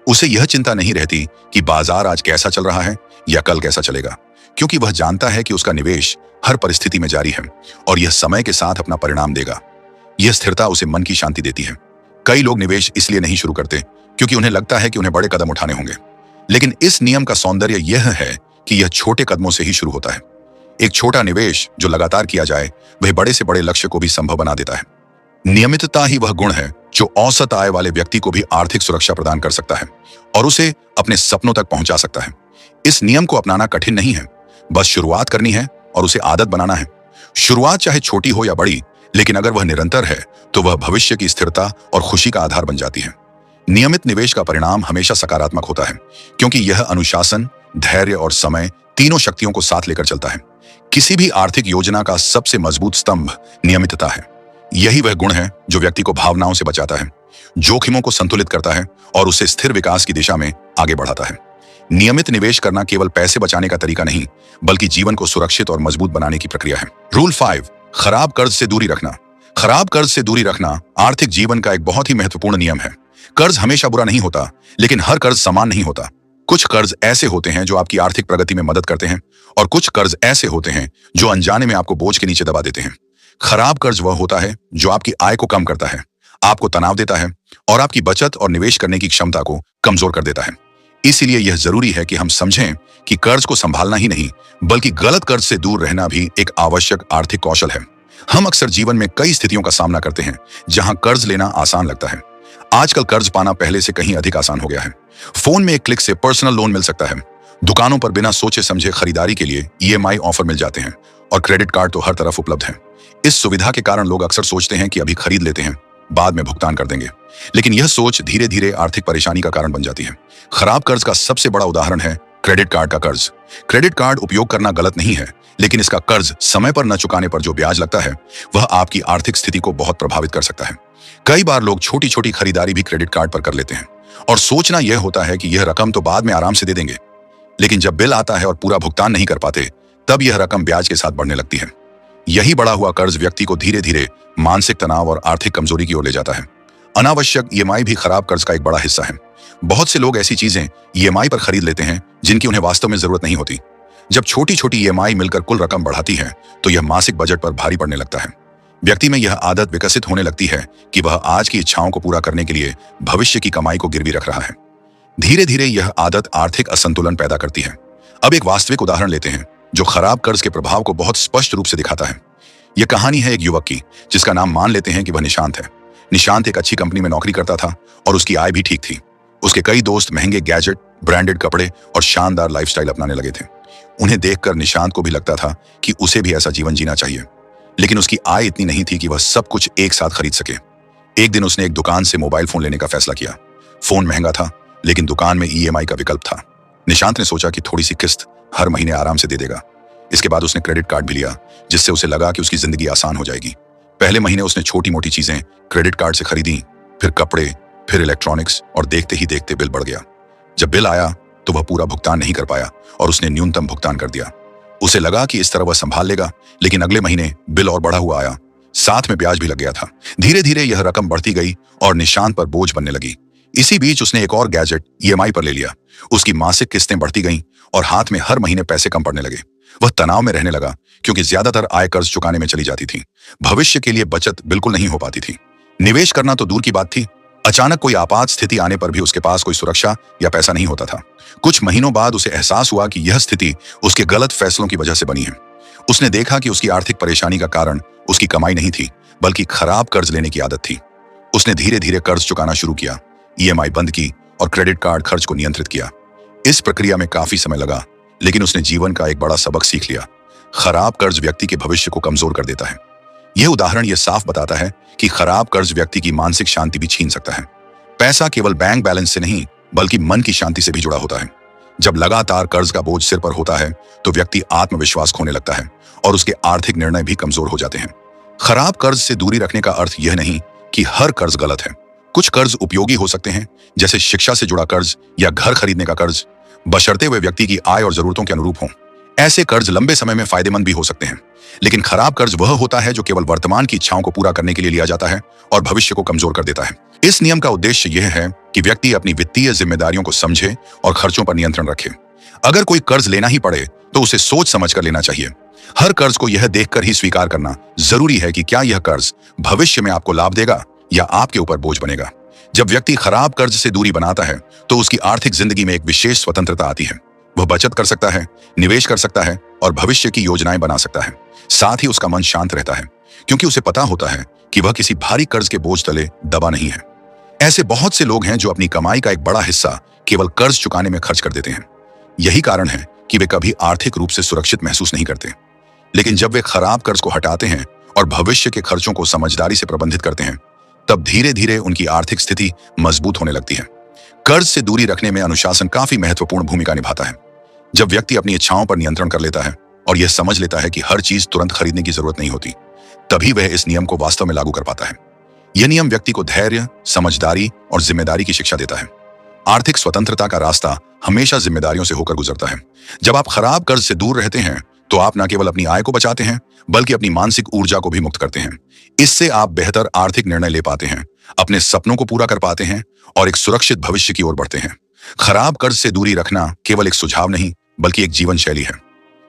उसे यह चिंता नहीं रहती कि बाजार आज कैसा चल रहा है या कल कैसा चलेगा, क्योंकि वह जानता है कि उसका निवेश हर परिस्थिति में जारी है और यह समय के साथ अपना परिणाम देगा। यह स्थिरता उसे मन की शांति देती है। कई लोग निवेश इसलिए नहीं शुरू करते क्योंकि उन्हें लगता है कि उन्हें बड़े कदम उठाने होंगे, लेकिन इस नियम का सौंदर्य यह है कि यह छोटे कदमों से ही शुरू होता है। एक छोटा निवेश जो लगातार किया जाए वह बड़े से बड़े लक्ष्य को भी संभव बना देता है। नियमितता ही वह गुण है जो औसत आय वाले व्यक्ति को भी आर्थिक सुरक्षा प्रदान कर सकता है और उसे अपने सपनों तक पहुंचा सकता है। इस नियम को अपनाना कठिन नहीं है, बस शुरुआत करनी है और उसे आदत बनाना है। शुरुआत चाहे छोटी हो या बड़ी, लेकिन अगर वह निरंतर है तो वह भविष्य की स्थिरता और खुशी का आधार बन जाती है। नियमित निवेश का परिणाम हमेशा सकारात्मक होता है, क्योंकि यह अनुशासन, धैर्य और समय तीनों शक्तियों को साथ लेकर चलता है। किसी भी आर्थिक योजना का सबसे मजबूत स्तंभ नियमितता है। यही वह गुण है जो व्यक्ति को भावनाओं से बचाता है, जोखिमों को संतुलित करता है और उसे स्थिर विकास की दिशा में आगे बढ़ाता है। नियमित निवेश करना केवल पैसे बचाने का तरीका नहीं, बल्कि जीवन को सुरक्षित और मजबूत बनाने की प्रक्रिया है। रूल 5, खराब कर्ज से दूरी रखना। खराब कर्ज से दूरी रखना आर्थिक जीवन का एक बहुत ही महत्वपूर्ण नियम है। कर्ज हमेशा बुरा नहीं होता, लेकिन हर कर्ज समान नहीं होता। कुछ कर्ज ऐसे होते हैं जो आपकी आर्थिक प्रगति में मदद करते हैं और कुछ कर्ज ऐसे होते हैं जो अनजाने में आपको बोझ के नीचे दबा देते हैं। खराब कर्ज वह होता है जो आपकी आय को कम करता है, आपको तनाव देता है और आपकी बचत और निवेश करने की क्षमता को कमजोर कर देता है। इसीलिए यह जरूरी है कि हम समझें कि कर्ज को संभालना ही नहीं, बल्कि गलत कर्ज से दूर रहना भी एक आवश्यक आर्थिक कौशल है। हम अक्सर जीवन में कई स्थितियों का सामना करते हैं जहां कर्ज लेना आसान लगता है। आजकल कर्ज पाना पहले से कहीं अधिक आसान हो गया है। फोन में एक क्लिक से पर्सनल लोन मिल सकता है। दुकानों पर बिना सोचे समझे खरीदारी के लिए EMI ऑफर मिल जाते हैं और क्रेडिट कार्ड तो हर तरफ उपलब्ध है। इस सुविधा के कारण लोग अक्सर सोचते हैं कि अभी खरीद लेते हैं, बाद में भुगतान कर देंगे, लेकिन यह सोच धीरे धीरे आर्थिक परेशानी का कारण बन जाती है। खराब कर्ज का सबसे बड़ा उदाहरण है क्रेडिट कार्ड का कर्ज। क्रेडिट कार्ड उपयोग करना गलत नहीं है, लेकिन इसका कर्ज समय पर न चुकाने पर जो ब्याज लगता है वह आपकी आर्थिक स्थिति को बहुत प्रभावित कर सकता है। कई बार लोग छोटी छोटी खरीदारी भी क्रेडिट कार्ड पर कर लेते हैं और सोचना यह होता है कि यह रकम तो बाद में आराम से दे देंगे, लेकिन जब बिल आता है और पूरा भुगतान नहीं कर पाते, तब यह रकम ब्याज के साथ बढ़ने लगती है। यही बढ़ा हुआ कर्ज व्यक्ति को धीरे धीरे मानसिक तनाव और आर्थिक कमजोरी की ओर ले जाता है। अनावश्यक EMI भी खराब कर्ज का एक बड़ा हिस्सा है। बहुत से लोग ऐसी चीजें EMI पर खरीद लेते हैं जिनकी उन्हें वास्तव में जरूरत नहीं होती। जब छोटी छोटी EMI मिलकर कुल रकम बढ़ाती है तो यह मासिक बजट पर भारी पड़ने लगता है। व्यक्ति में यह आदत विकसित होने लगती है कि वह आज की इच्छाओं को पूरा करने के लिए भविष्य की कमाई को गिरवी रख रहा है। धीरे धीरे यह आदत आर्थिक असंतुलन पैदा करती है। अब एक वास्तविक उदाहरण लेते हैं जो खराब कर्ज के प्रभाव को बहुत स्पष्ट रूप से दिखाता है। यह कहानी है एक युवक की जिसका नाम मान लेते हैं कि वह निशांत है। निशांत एक अच्छी कंपनी में नौकरी करता था और उसकी आय भी ठीक थी। उसके कई दोस्त महंगे गैजेट, ब्रांडेड कपड़े और शानदार लाइफस्टाइल अपनाने लगे थे। उन्हें देखकर निशांत को भी लगता था कि उसे भी ऐसा जीवन जीना चाहिए, लेकिन उसकी आय इतनी नहीं थी कि वह सब कुछ एक साथ खरीद सके। एक दिन उसने एक दुकान से मोबाइल फोन लेने का फैसला किया। फोन महंगा था, लेकिन दुकान में EMI का विकल्प था। निशांत ने सोचा कि थोड़ी सी किस्त हर महीने आराम से दे देगा। इसके बाद उसने क्रेडिट कार्ड भी लिया, जिससे उसे लगा कि उसकी जिंदगी आसान हो जाएगी। पहले महीने उसने छोटी मोटी चीजें क्रेडिट कार्ड से खरीदी, फिर कपड़े, फिर इलेक्ट्रॉनिक्स, और देखते ही देखते बिल बढ़ गया। जब बिल आया तो वह पूरा भुगतान नहीं कर पाया और उसने न्यूनतम भुगतान कर दिया। उसे लगा कि इस तरह वह संभाल लेगा, लेकिन अगले महीने बिल और बढ़ा हुआ आया, साथ में ब्याज भी लग गया था। धीरे धीरे यह रकम बढ़ती गई और निशांत पर बोझ बनने लगी। इसी बीच उसने एक और गैजेट EMI पर ले लिया। उसकी मासिक किस्तें बढ़ती गईं और हाथ में हर महीने पैसे कम पड़ने लगे। वह तनाव में रहने लगा क्योंकि ज्यादातर आय कर्ज चुकाने में चली जाती थी। भविष्य के लिए बचत बिल्कुल नहीं हो पाती थी। निवेश करना तो दूर की बात थी, अचानक कोई आपात स्थिति आने पर भी उसके पास कोई सुरक्षा या पैसा नहीं होता था। कुछ महीनों बाद उसे एहसास हुआ कि यह स्थिति उसके गलत फैसलों की वजह से बनी है। उसने देखा कि उसकी आर्थिक परेशानी का कारण उसकी कमाई नहीं थी, बल्कि खराब कर्ज लेने की आदत थी। उसने धीरे धीरे कर्ज चुकाना शुरू किया, EMI बंद की और क्रेडिट कार्ड खर्च को नियंत्रित किया। इस प्रक्रिया में काफी समय लगा, लेकिन उसने जीवन का एक बड़ा सबक सीख लिया। खराब कर्ज व्यक्ति के भविष्य को कमजोर कर देता है। यह उदाहरण यह साफ बताता है कि खराब कर्ज व्यक्ति की मानसिक शांति भी छीन सकता है। पैसा केवल बैंक बैलेंस से नहीं, बल्कि मन की शांति से भी जुड़ा होता है। जब लगातार कर्ज का बोझ सिर पर होता है तो व्यक्ति आत्मविश्वास खोने लगता है और उसके आर्थिक निर्णय भी कमजोर हो जाते हैं। खराब कर्ज से दूरी रखने का अर्थ यह नहीं कि हर कर्ज गलत है। कुछ कर्ज उपयोगी हो सकते हैं, जैसे शिक्षा से जुड़ा कर्ज या घर खरीदने का कर्ज, बशर्ते हुए व्यक्ति की आय और जरूरतों के अनुरूप हों। ऐसे कर्ज लंबे समय में फायदेमंद भी हो सकते हैं। लेकिन खराब कर्ज वह होता है जो केवल वर्तमान की इच्छाओं को पूरा करने के लिए लिया जाता है और भविष्य को कमजोर कर देता है। इस नियम का उद्देश्य यह है कि व्यक्ति अपनी वित्तीय जिम्मेदारियों को समझे और खर्चों पर नियंत्रण रखे। अगर कोई कर्ज लेना ही पड़े तो उसे सोच समझ कर लेना चाहिए। हर कर्ज को यह देखकर ही स्वीकार करना जरूरी है कि क्या यह कर्ज भविष्य में आपको लाभ देगा या आपके ऊपर बोझ बनेगा। जब व्यक्ति खराब कर्ज से दूरी बनाता है तो उसकी आर्थिक जिंदगी में एक विशेष स्वतंत्रता आती है। वह बचत कर सकता है, निवेश कर सकता है और भविष्य की योजनाएं बना सकता है। साथ ही उसका मन शांत रहता है, क्योंकि उसे पता होता है कि वह किसी भारी कर्ज के बोझ तले दबा नहीं है। ऐसे बहुत से लोग हैं जो अपनी कमाई का एक बड़ा हिस्सा केवल कर्ज चुकाने में खर्च कर देते हैं। यही कारण है कि वे कभी आर्थिक रूप से सुरक्षित महसूस नहीं करते। लेकिन जब वे खराब कर्ज को हटाते हैं और भविष्य के खर्चों को समझदारी से प्रबंधित करते हैं, तब धीरे धीरे उनकी आर्थिक स्थिति मजबूत होने लगती है। कर्ज से दूरी रखने में अनुशासन काफी महत्वपूर्ण भूमिका निभाता है। जब व्यक्ति अपनी इच्छाओं पर नियंत्रण कर लेता है और यह समझ लेता है कि हर चीज तुरंत खरीदने की जरूरत नहीं होती, तभी वह इस नियम को वास्तव में लागू कर पाता है। यह नियम व्यक्ति को धैर्य, समझदारी और जिम्मेदारी की शिक्षा देता है। आर्थिक स्वतंत्रता का रास्ता हमेशा जिम्मेदारियों से होकर गुजरता है। जब आप खराब कर्ज से दूर रहते हैं तो आप न केवल अपनी आय को बचाते हैं, बल्कि अपनी मानसिक ऊर्जा को भी मुक्त करते हैं। इससे आप बेहतर आर्थिक निर्णय ले पाते हैं, अपने सपनों को पूरा कर पाते हैं और एक सुरक्षित भविष्य की ओर बढ़ते हैं। खराब कर्ज से दूरी रखना केवल एक सुझाव नहीं, बल्कि एक जीवन शैली है।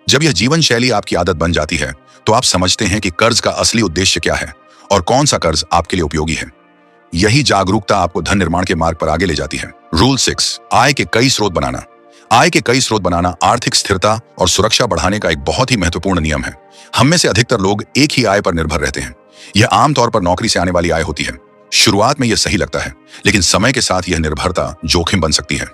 जब यह जीवन शैली आपकी आदत बन जाती है तो आप समझते हैं कि कर्ज का असली उद्देश्य क्या है और कौन सा कर्ज आपके लिए उपयोगी है। यही जागरूकता आपको धन निर्माण के मार्ग पर आगे ले जाती है। रूल 6, आय के कई स्रोत बनाना। आय के कई स्रोत बनाना आर्थिक स्थिरता और सुरक्षा बढ़ाने का एक बहुत ही महत्वपूर्ण नियम है। हम में से अधिकतर लोग एक ही आय पर निर्भर रहते हैं। यह आमतौर पर नौकरी से आने वाली आय होती है। शुरुआत में यह सही लगता है, लेकिन समय के साथ यह निर्भरता जोखिम बन सकती है।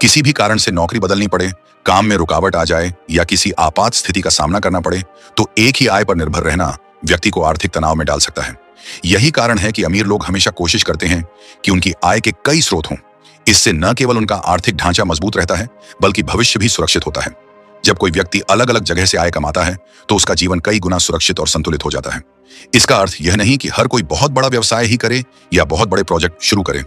किसी भी कारण से नौकरी बदलनी पड़े, काम में रुकावट आ जाए या किसी आपात स्थिति का सामना करना पड़े तो एक ही आय पर निर्भर रहना व्यक्ति को आर्थिक तनाव में डाल सकता है। यही कारण है कि अमीर लोग हमेशा कोशिश करते हैं कि उनकी आय के कई स्रोत हों। इससे न केवल उनका आर्थिक ढांचा मजबूत रहता है, बल्कि भविष्य भी सुरक्षित होता है। जब कोई व्यक्ति अलग अलग जगह से आय कमाता है तो उसका जीवन कई गुना सुरक्षित और संतुलित हो जाता है। इसका अर्थ यह नहीं कि हर कोई बहुत बड़ा व्यवसाय ही करे या बहुत बड़े प्रोजेक्ट शुरू करे।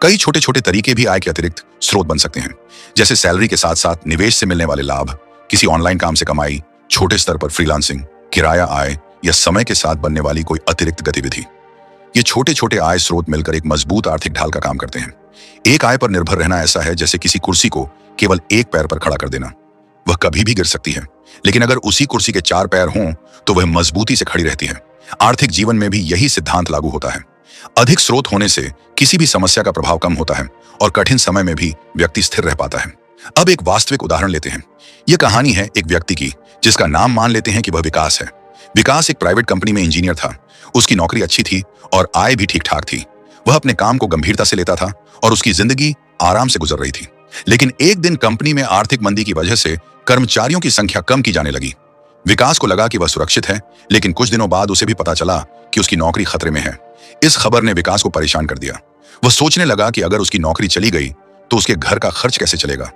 कई छोटे छोटे तरीके भी आय के अतिरिक्त स्रोत बन सकते हैं, जैसे सैलरी के साथ साथ निवेश से मिलने वाले लाभ, किसी ऑनलाइन काम से कमाई, छोटे स्तर पर फ्रीलांसिंग, किराया आय या समय के साथ बनने वाली कोई अतिरिक्त गतिविधि। ये छोटे छोटे आय स्रोत मिलकर एक मजबूत आर्थिक ढाल का काम करते हैं। एक आय पर निर्भर रहना ऐसा है जैसे किसी कुर्सी को केवल एक पैर पर खड़ा कर देना। वह कभी भी गिर सकती है, लेकिन अगर उसी कुर्सी के 4 पैर हों तो वह मजबूती से खड़ी रहती है। आर्थिक जीवन में भी यही सिद्धांत लागू होता है। अधिक स्रोत होने से किसी भी समस्या का प्रभाव कम होता है और कठिन समय में भी व्यक्ति स्थिर रह पाता है। अब एक वास्तविक उदाहरण लेते हैं। यह कहानी है एक व्यक्ति की जिसका नाम मान लेते हैं कि वह विकास है। विकास एक प्राइवेट कंपनी में इंजीनियर था। उसकी नौकरी अच्छी थी और आय भी ठीक ठाक थी। वह अपने काम को गंभीरता से लेता था और उसकी जिंदगी आराम से गुजर रही थी। लेकिन एक दिन कंपनी में आर्थिक मंदी की वजह से कर्मचारियों की संख्या कम की जाने लगी। विकास को लगा कि वह सुरक्षित है, लेकिन कुछ दिनों बाद उसे भी पता चला कि उसकी नौकरी खतरे में है। इस खबर ने विकास को परेशान कर दिया। वह सोचने लगा कि अगर उसकी नौकरी चली गई तो उसके घर का खर्च कैसे चलेगा।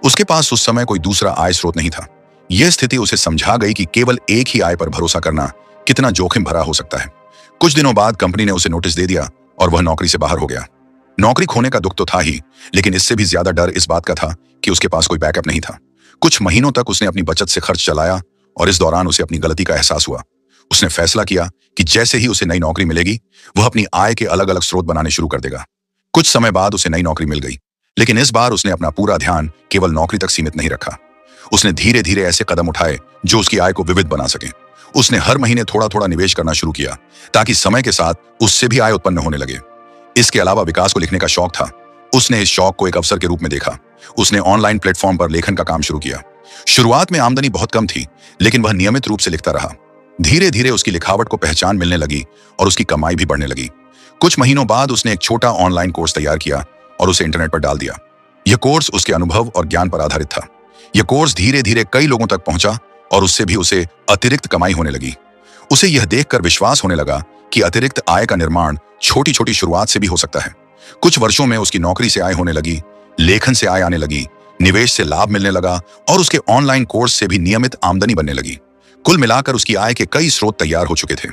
उसके पास उस समय कोई दूसरा आय स्रोत नहीं था। यह स्थिति उसे समझा गई कि केवल एक ही आय पर भरोसा करना कितना जोखिम भरा हो सकता है। कुछ दिनों बाद कंपनी ने उसे नोटिस दे दिया और वह नौकरी से बाहर हो गया। नौकरी खोने का दुख तो था ही, लेकिन इससे भी ज्यादा डर इस बात का था कि उसके पास कोई बैकअप नहीं था। कुछ महीनों तक उसने अपनी बचत से खर्च चलाया और इस दौरान उसे अपनी गलती का एहसास हुआ। उसने फैसला किया कि जैसे ही उसे नई नौकरी मिलेगी वह अपनी आय के अलग अलग स्रोत बनाने शुरू कर देगा। कुछ समय बाद उसे नई नौकरी मिल गई, लेकिन इस बार उसने अपना पूरा ध्यान केवल नौकरी तक सीमित नहीं रखा। उसने धीरे धीरे ऐसे कदम उठाए जो उसकी आय को विविध बना सके। उसने हर महीने थोड़ा थोड़ा निवेश करना शुरू किया ताकि समय के साथ उससे भी आय उत्पन्न होने लगे। इसके अलावा विकास को लिखने का शौक था। उसने इस शौक को एक अवसर के रूप में देखा। उसने ऑनलाइन प्लेटफॉर्म पर लेखन का काम शुरू किया। शुरुआत में आमदनी बहुत कम थी, लेकिन वह नियमित रूप से लिखता रहा। धीरे धीरे उसकी लिखावट को पहचान मिलने लगी और उसकी कमाई भी बढ़ने लगी। कुछ महीनों बाद उसने एक छोटा ऑनलाइन कोर्स तैयार किया और उसे इंटरनेट पर डाल दिया। यह कोर्स उसके अनुभव और ज्ञान पर आधारित था। यह कोर्स धीरे धीरे कई लोगों तक पहुंचा और उससे भी उसे अतिरिक्त कमाई होने लगी। उसे यह देखकर विश्वास होने लगा कि अतिरिक्त आय का निर्माण छोटी छोटी शुरुआत से भी हो सकता है। कुछ वर्षों में उसकी नौकरी से आय होने लगी, लेखन से आय आने लगी, निवेश से लाभ मिलने लगा और उसके ऑनलाइन कोर्स से भी नियमित आमदनी बनने लगी। कुल मिलाकर उसकी आय के कई स्रोत तैयार हो चुके थे।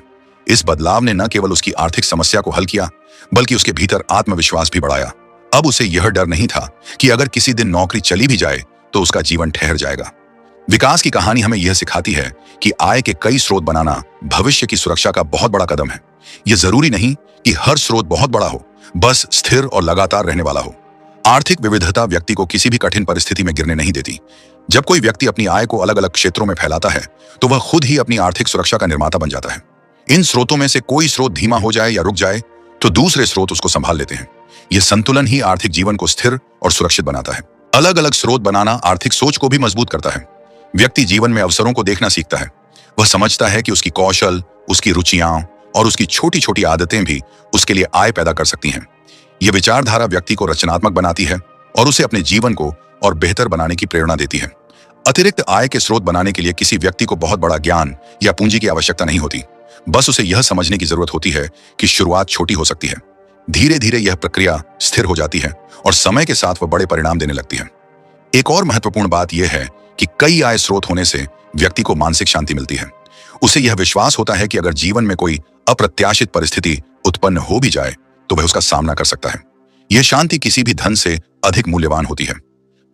इस बदलाव ने न केवल उसकी आर्थिक समस्या को हल किया, बल्कि उसके भीतर आत्मविश्वास भी बढ़ाया। अब उसे यह डर नहीं था कि अगर किसी दिन नौकरी चली भी जाए तो उसका जीवन ठहर जाएगा। विकास की कहानी हमें यह सिखाती है कि आय के कई स्रोत बनाना भविष्य की सुरक्षा का बहुत बड़ा कदम है। यह जरूरी नहीं कि हर स्रोत बहुत बड़ा हो, बस स्थिर और लगातार रहने वाला हो। आर्थिक विविधता व्यक्ति को किसी भी कठिन परिस्थिति में गिरने नहीं देती। जब कोई व्यक्ति अपनी आय को अलग अलग क्षेत्रों में फैलाता है तो वह खुद ही अपनी आर्थिक सुरक्षा का निर्माता बन जाता है। इन स्रोतों में से कोई स्रोत धीमा हो जाए या रुक जाए तो दूसरे स्रोत उसको संभाल लेते हैं। यह संतुलन ही आर्थिक जीवन को स्थिर और सुरक्षित बनाता है। अलग अलग स्रोत बनाना आर्थिक सोच को भी मजबूत करता है। व्यक्ति जीवन में अवसरों को देखना सीखता है। वह समझता है कि उसकी कौशल, उसकी रुचियां और उसकी छोटी छोटी आदतें भी उसके लिए आय पैदा कर सकती हैं। यह विचारधारा व्यक्ति को रचनात्मक बनाती है और उसे अपने जीवन को और बेहतर बनाने की प्रेरणा देती है। अतिरिक्त आय के स्रोत बनाने के लिए किसी व्यक्ति को बहुत बड़ा ज्ञान या पूंजी की आवश्यकता नहीं होती। बस उसे यह समझने की जरूरत होती है कि शुरुआत छोटी हो सकती है। धीरे धीरे यह प्रक्रिया स्थिर हो जाती है और समय के साथ वह बड़े परिणाम देने लगती है। एक और महत्वपूर्ण बात यह है कि कई आय स्रोत होने से व्यक्ति को मानसिक शांति मिलती है। उसे यह विश्वास होता है कि अगर जीवन में कोई अप्रत्याशित परिस्थिति उत्पन्न हो भी जाए तो वह उसका सामना कर सकता है। यह शांति किसी भी धन से अधिक मूल्यवान होती है।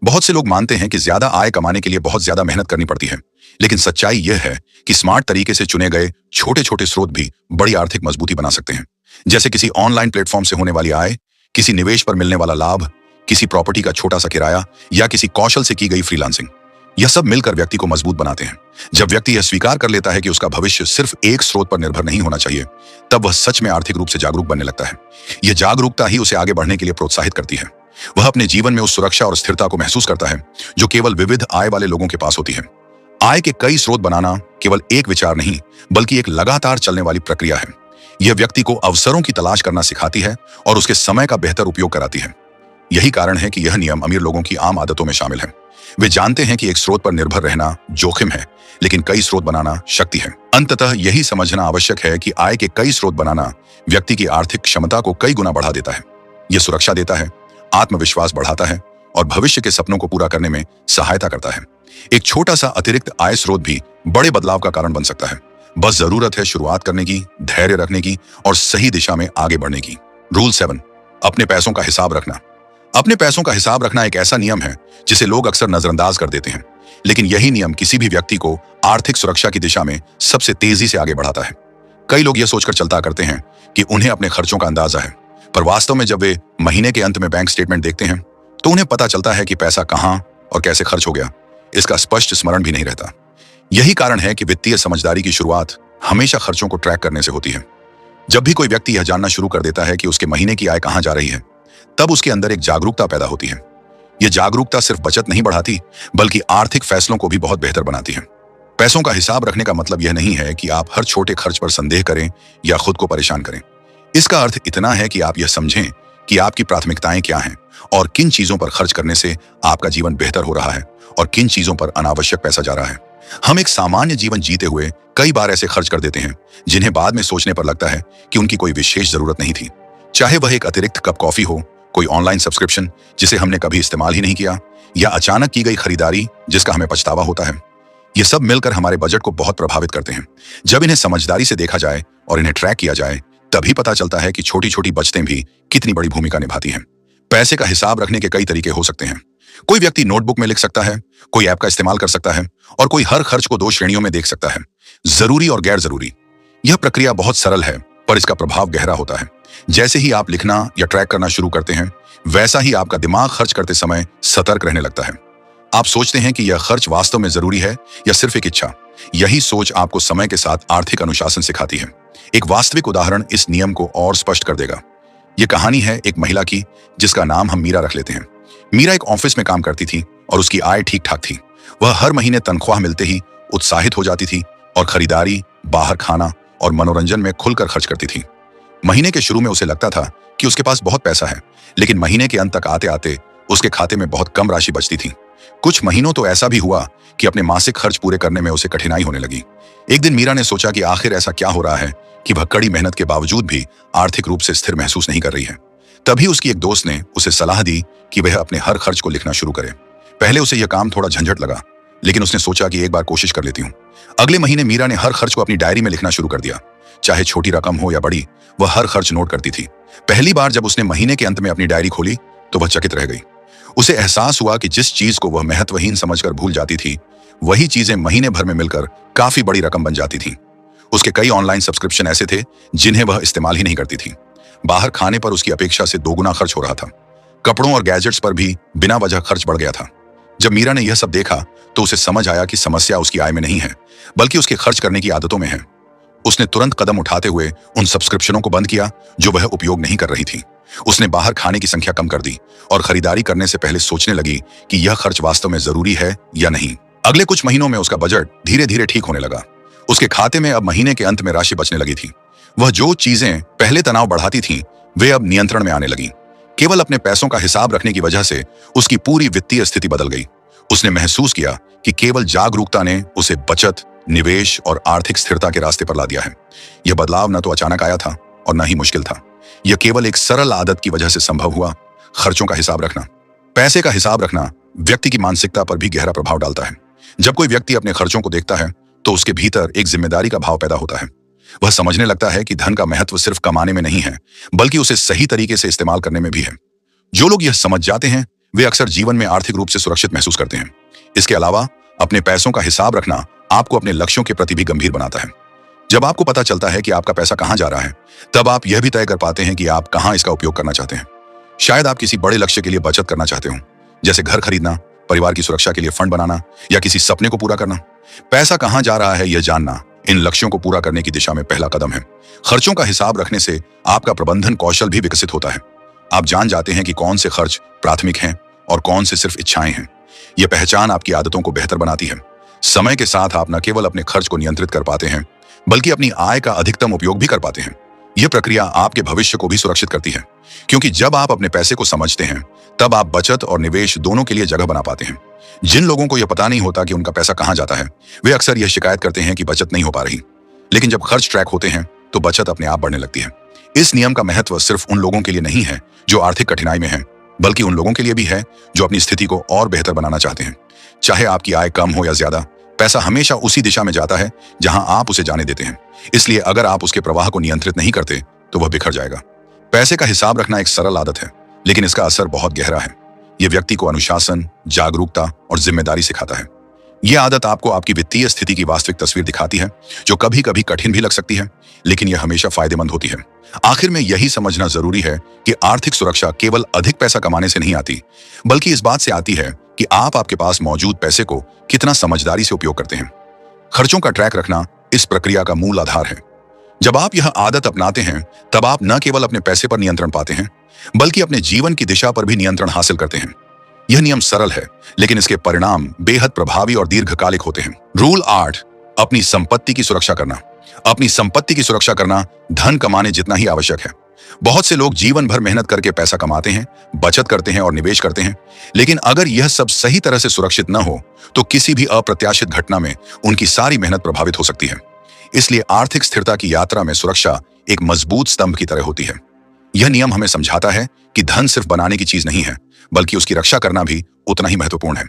बहुत से लोग मानते हैं कि ज्यादा आय कमाने के लिए बहुत ज्यादा मेहनत करनी पड़ती है, लेकिन सच्चाई यह है कि स्मार्ट तरीके से चुने गए छोटे छोटे स्रोत भी बड़ी आर्थिक मजबूती बना सकते हैं। जैसे किसी ऑनलाइन प्लेटफॉर्म से होने वाली आय, किसी निवेश पर मिलने वाला लाभ, किसी प्रॉपर्टी का छोटा सा किराया या किसी कौशल से की गई फ्रीलांसिंग। यह सब मिलकर व्यक्ति को मजबूत बनाते हैं। जब व्यक्ति यह स्वीकार कर लेता है कि उसका भविष्य सिर्फ एक स्रोत पर निर्भर नहीं होना चाहिए, तब वह सच में आर्थिक रूप से जागरूक बनने लगता है। यह जागरूकता ही उसे आगे बढ़ने के लिए प्रोत्साहित करती है। वह अपने जीवन में उस सुरक्षा और स्थिरता को महसूस करता है जो केवल विविध आय वाले लोगों के पास होती है। आय के कई स्रोत बनाना केवल एक विचार नहीं, बल्कि एक लगातार चलने वाली प्रक्रिया है। यह व्यक्ति को अवसरों की तलाश करना सिखाती है और उसके समय का बेहतर उपयोग कराती है। यही कारण है कि यह नियम अमीर लोगों की आम आदतों में शामिल है। वे जानते हैं कि एक स्रोत पर निर्भर रहना जोखिम है, लेकिन कई स्रोत बनाना शक्ति है। अंततः यही समझना आवश्यक है कि आय के कई स्रोत बनाना व्यक्ति की आर्थिक क्षमता को कई गुना बढ़ा देता है। यह सुरक्षा देता है, आत्मविश्वास बढ़ाता है और भविष्य के सपनों को पूरा करने में सहायता करता है। एक छोटा सा अतिरिक्त आय स्रोत भी बड़े बदलाव का कारण बन सकता है। बस जरूरत है शुरुआत करने की, धैर्य रखने की और सही दिशा में आगे बढ़ने की। रूल 7, अपने पैसों का हिसाब रखना। अपने पैसों का हिसाब रखना एक ऐसा नियम है जिसे लोग अक्सर नजरअंदाज कर देते हैं, लेकिन यही नियम किसी भी व्यक्ति को आर्थिक सुरक्षा की दिशा में सबसे तेजी से आगे बढ़ाता है। कई लोग यह सोचकर चलता करते हैं कि उन्हें अपने खर्चों का अंदाजा है, पर वास्तव में जब वे महीने के अंत में बैंक स्टेटमेंट देखते हैं तो उन्हें पता चलता है कि पैसा कहां और कैसे खर्च हो गया, इसका स्पष्ट स्मरण भी नहीं रहता। यही कारण है कि वित्तीय समझदारी की शुरुआत हमेशा खर्चों को ट्रैक करने से होती है। जब भी कोई व्यक्ति यह जानना शुरू कर देता है कि उसके महीने की आय कहां जा रही है, तब उसके अंदर एक जागरूकता पैदा होती है। यह जागरूकता सिर्फ बचत नहीं बढ़ाती, बल्कि आर्थिक फैसलों को भी बहुत बेहतर बनाती है। पैसों का हिसाब रखने का मतलब यह नहीं है कि आप हर छोटे खर्च पर संदेह करें या खुद को परेशान करें। इसका अर्थ इतना है कि आप यह समझें कि आपकी प्राथमिकताएं क्या हैं और किन चीजों पर खर्च करने से आपका जीवन बेहतर हो रहा है और किन चीजों पर अनावश्यक पैसा जा रहा है। हम एक सामान्य जीवन जीते हुए कई बार ऐसे खर्च कर देते हैं जिन्हें बाद में सोचने पर लगता है कि उनकी कोई विशेष जरूरत नहीं थी। चाहे वह एक अतिरिक्त कप कॉफी हो, कोई ऑनलाइन सब्सक्रिप्शन जिसे हमने कभी इस्तेमाल ही नहीं किया, या अचानक की गई खरीदारी जिसका हमें पछतावा होता है। ये सब मिलकर हमारे बजट को बहुत प्रभावित करते हैं। जब इन्हें समझदारी से देखा जाए और इन्हें ट्रैक किया जाए, तभी पता चलता है कि छोटी छोटी बचतें भी कितनी बड़ी भूमिका निभाती हैं। पैसे का हिसाब रखने के कई तरीके हो सकते हैं। कोई व्यक्ति नोटबुक में लिख सकता है, कोई ऐप का इस्तेमाल कर सकता है और कोई हर खर्च को 2 श्रेणियों में देख सकता है, जरूरी और गैर जरूरी। यह प्रक्रिया बहुत सरल है, पर इसका प्रभाव गहरा होता है। जैसे ही आप लिखना या ट्रैक करना शुरू करते हैं, वैसा ही आपका दिमाग खर्च करते समय सतर्क रहने लगता है। आप सोचते हैं कि यह खर्च वास्तव में जरूरी है या सिर्फ एक इच्छा। यही सोच आपको समय के साथ आर्थिक अनुशासन सिखाती है। एक वास्तविक उदाहरण इस नियम को और स्पष्ट कर देगा। यह कहानी है एक महिला की जिसका नाम हम मीरा रख लेते हैं। मीरा एक ऑफिस में काम करती थी और उसकी आय ठीक ठाक थी। वह हर महीने तनख्वाह मिलते ही उत्साहित हो जाती थी और खरीदारी, बाहर खाना और मनोरंजन में खुलकर खर्च करती थी। महीने के शुरू में उसे लगता था कि उसके पास बहुत पैसा है, लेकिन महीने के अंत तक आते आते उसके खाते में बहुत कम राशि बचती थी। कुछ महीनों तो ऐसा भी हुआ कि अपने मासिक खर्च पूरे करने में उसे कठिनाई होने लगी। एक दिन मीरा ने सोचा कि आखिर ऐसा क्या हो रहा है कि वह कड़ी मेहनत के बावजूद भी आर्थिक रूप से स्थिर महसूस नहीं कर रही है। तभी उसकी एक दोस्त ने उसे सलाह दी कि वह अपने हर खर्च को लिखना शुरू करे। पहले उसे यह काम थोड़ा झंझट लगा, लेकिन उसने सोचा कि एक बार कोशिश कर लेती हूँ। अगले महीने मीरा ने हर खर्च को अपनी डायरी में लिखना शुरू कर दिया। चाहे छोटी रकम हो या बड़ी, वह हर खर्च नोट करती थी। पहली बार जब उसने महीने के अंत में अपनी डायरी खोली तो वह चकित रह गई। उसे एहसास हुआ कि जिस चीज को वह महत्वहीन समझकर भूल जाती थी, वही चीजें महीने भर में मिलकर काफी बड़ी रकम बन जाती थीं। उसके कई ऑनलाइन सब्सक्रिप्शन ऐसे थे जिन्हें वह इस्तेमाल ही नहीं करती थी। बाहर खाने पर उसकी अपेक्षा से दोगुना खर्च हो रहा था। कपड़ों और गैजेट्स पर भी बिना वजह खर्च बढ़ गया था। जब मीरा ने यह सब देखा तो उसे समझ आया कि समस्या उसकी आय में नहीं है, बल्कि उसके खर्च करने की आदतों में है। उसने तुरंत कदम उठाते हुए उन सब्सक्रिप्शनों को बंद किया जो वह उपयोग नहीं कर रही थी। उसने बाहर खाने की संख्या कम कर दी और खरीदारी करने से पहले सोचने लगी कि यह खर्च वास्तव में जरूरी है या नहीं। अगले कुछ महीनों में उसका बजट धीरे धीरे ठीक होने लगा। उसके खाते में अब महीने के अंत में राशि बचने लगी थी। वह जो चीजें पहले तनाव बढ़ाती थीं, वे अब नियंत्रण में आने लगी। केवल अपने पैसों का हिसाब रखने की वजह से उसकी पूरी वित्तीय स्थिति बदल गई। उसने महसूस किया कि केवल जागरूकता ने उसे बचत, निवेश और आर्थिक स्थिरता के रास्ते पर ला दिया है। यह बदलाव न तो अचानक आया था और न ही मुश्किल था। यह केवल एक सरल आदत की वजह से संभव हुआ। खर्चों का हिसाब रखना। पैसे का हिसाब रखना व्यक्ति की मानसिकता पर भी गहरा प्रभाव डालता है। जब कोई व्यक्ति अपने खर्चों को देखता है तो उसके भीतर एक जिम्मेदारी का भाव पैदा होता है। वह समझने लगता है कि धन का महत्व सिर्फ कमाने में नहीं है, बल्कि उसे सही तरीके से इस्तेमाल करने में भी है। जो लोग यह समझ जाते हैं वे अक्सर जीवन में आर्थिक रूप से सुरक्षित महसूस करते हैं। इसके अलावा अपने पैसों का हिसाब रखना आपको अपने लक्ष्यों के प्रति भी गंभीर बनाता है। जब आपको पता चलता है कि आपका पैसा कहां जा रहा है, तब आप यह भी तय कर पाते हैं कि आप कहां इसका उपयोग करना चाहते हैं। शायद आप किसी बड़े लक्ष्य के लिए बचत करना चाहते हो, जैसे घर खरीदना, परिवार की सुरक्षा के लिए फंड बनाना या किसी सपने को पूरा करना। पैसा कहां जा रहा है यह जानना इन लक्ष्यों को पूरा करने की दिशा में पहला कदम है। खर्चों का हिसाब रखने से आपका प्रबंधन कौशल भी विकसित होता है। आप जान जाते हैं कि कौन से खर्च प्राथमिक हैं और कौन से सिर्फ इच्छाएं हैं। यह पहचान आपकी आदतों को बेहतर बनाती है। समय के साथ आप न केवल अपने खर्च को नियंत्रित कर पाते हैं, बल्कि अपनी आय का अधिकतम उपयोग भी कर पाते हैं। यह प्रक्रिया आपके भविष्य को भी सुरक्षित करती है, क्योंकि जब आप अपने पैसे को समझते हैं, तब आप बचत और निवेश दोनों के लिए जगह बना पाते हैं। जिन लोगों को यह पता नहीं होता कि उनका पैसा कहां जाता है, वे अक्सर यह शिकायत करते हैं कि बचत नहीं हो पा रही। लेकिन जब खर्च ट्रैक होते हैं तो बचत अपने आप बढ़ने लगती है। इस नियम का महत्व सिर्फ उन लोगों के लिए नहीं है जो आर्थिक कठिनाई में हैं, बल्कि उन लोगों के लिए भी है जो अपनी स्थिति को और बेहतर बनाना चाहते हैं। चाहे आपकी आय कम हो या ज्यादा, पैसा हमेशा उसी दिशा में जाता है जहां आप उसे जाने देते हैं। इसलिए अगर आप उसके प्रवाह को नियंत्रित नहीं करते तो वह बिखर जाएगा। पैसे का हिसाब रखना एक सरल आदत है, लेकिन इसका असर बहुत गहरा है। यह व्यक्ति को अनुशासन, जागरूकता और जिम्मेदारी सिखाता है। यह आदत आपको आपकी वित्तीय स्थिति की वास्तविक तस्वीर दिखाती है, जो कभी कभी कठिन भी लग सकती है, लेकिन यह हमेशा फायदेमंद होती है। आखिर में यही समझना जरूरी है कि आर्थिक सुरक्षा केवल अधिक पैसा कमाने से नहीं आती, बल्कि इस बात से आती है कि आप आपके पास मौजूद पैसे को कितना समझदारी से उपयोग करते हैं। खर्चों का ट्रैक रखना इस प्रक्रिया का मूल आधार है। जब आप यह आदत अपनाते हैं, तब आप न केवल अपने पैसे पर नियंत्रण पाते हैं, बल्कि अपने जीवन की दिशा पर भी नियंत्रण हासिल करते हैं। यह नियम सरल है, लेकिन इसके परिणाम बेहद प्रभावी और दीर्घकालिक होते हैं। रूल 8, अपनी संपत्ति की सुरक्षा करना। अपनी संपत्ति की सुरक्षा करना धन कमाने जितना ही आवश्यक है। बहुत से लोग जीवन भर मेहनत करके पैसा कमाते हैं, बचत करते हैं और निवेश करते हैं, लेकिन अगर यह सब सही तरह से सुरक्षित न हो तो किसी भी अप्रत्याशित घटना में उनकी सारी मेहनत प्रभावित हो सकती है। इसलिए आर्थिक स्थिरता की यात्रा में सुरक्षा एक मजबूत स्तंभ की तरह होती है। यह नियम हमें समझाता है कि धन सिर्फ बनाने की चीज नहीं है, बल्कि उसकी रक्षा करना भी उतना ही महत्वपूर्ण है।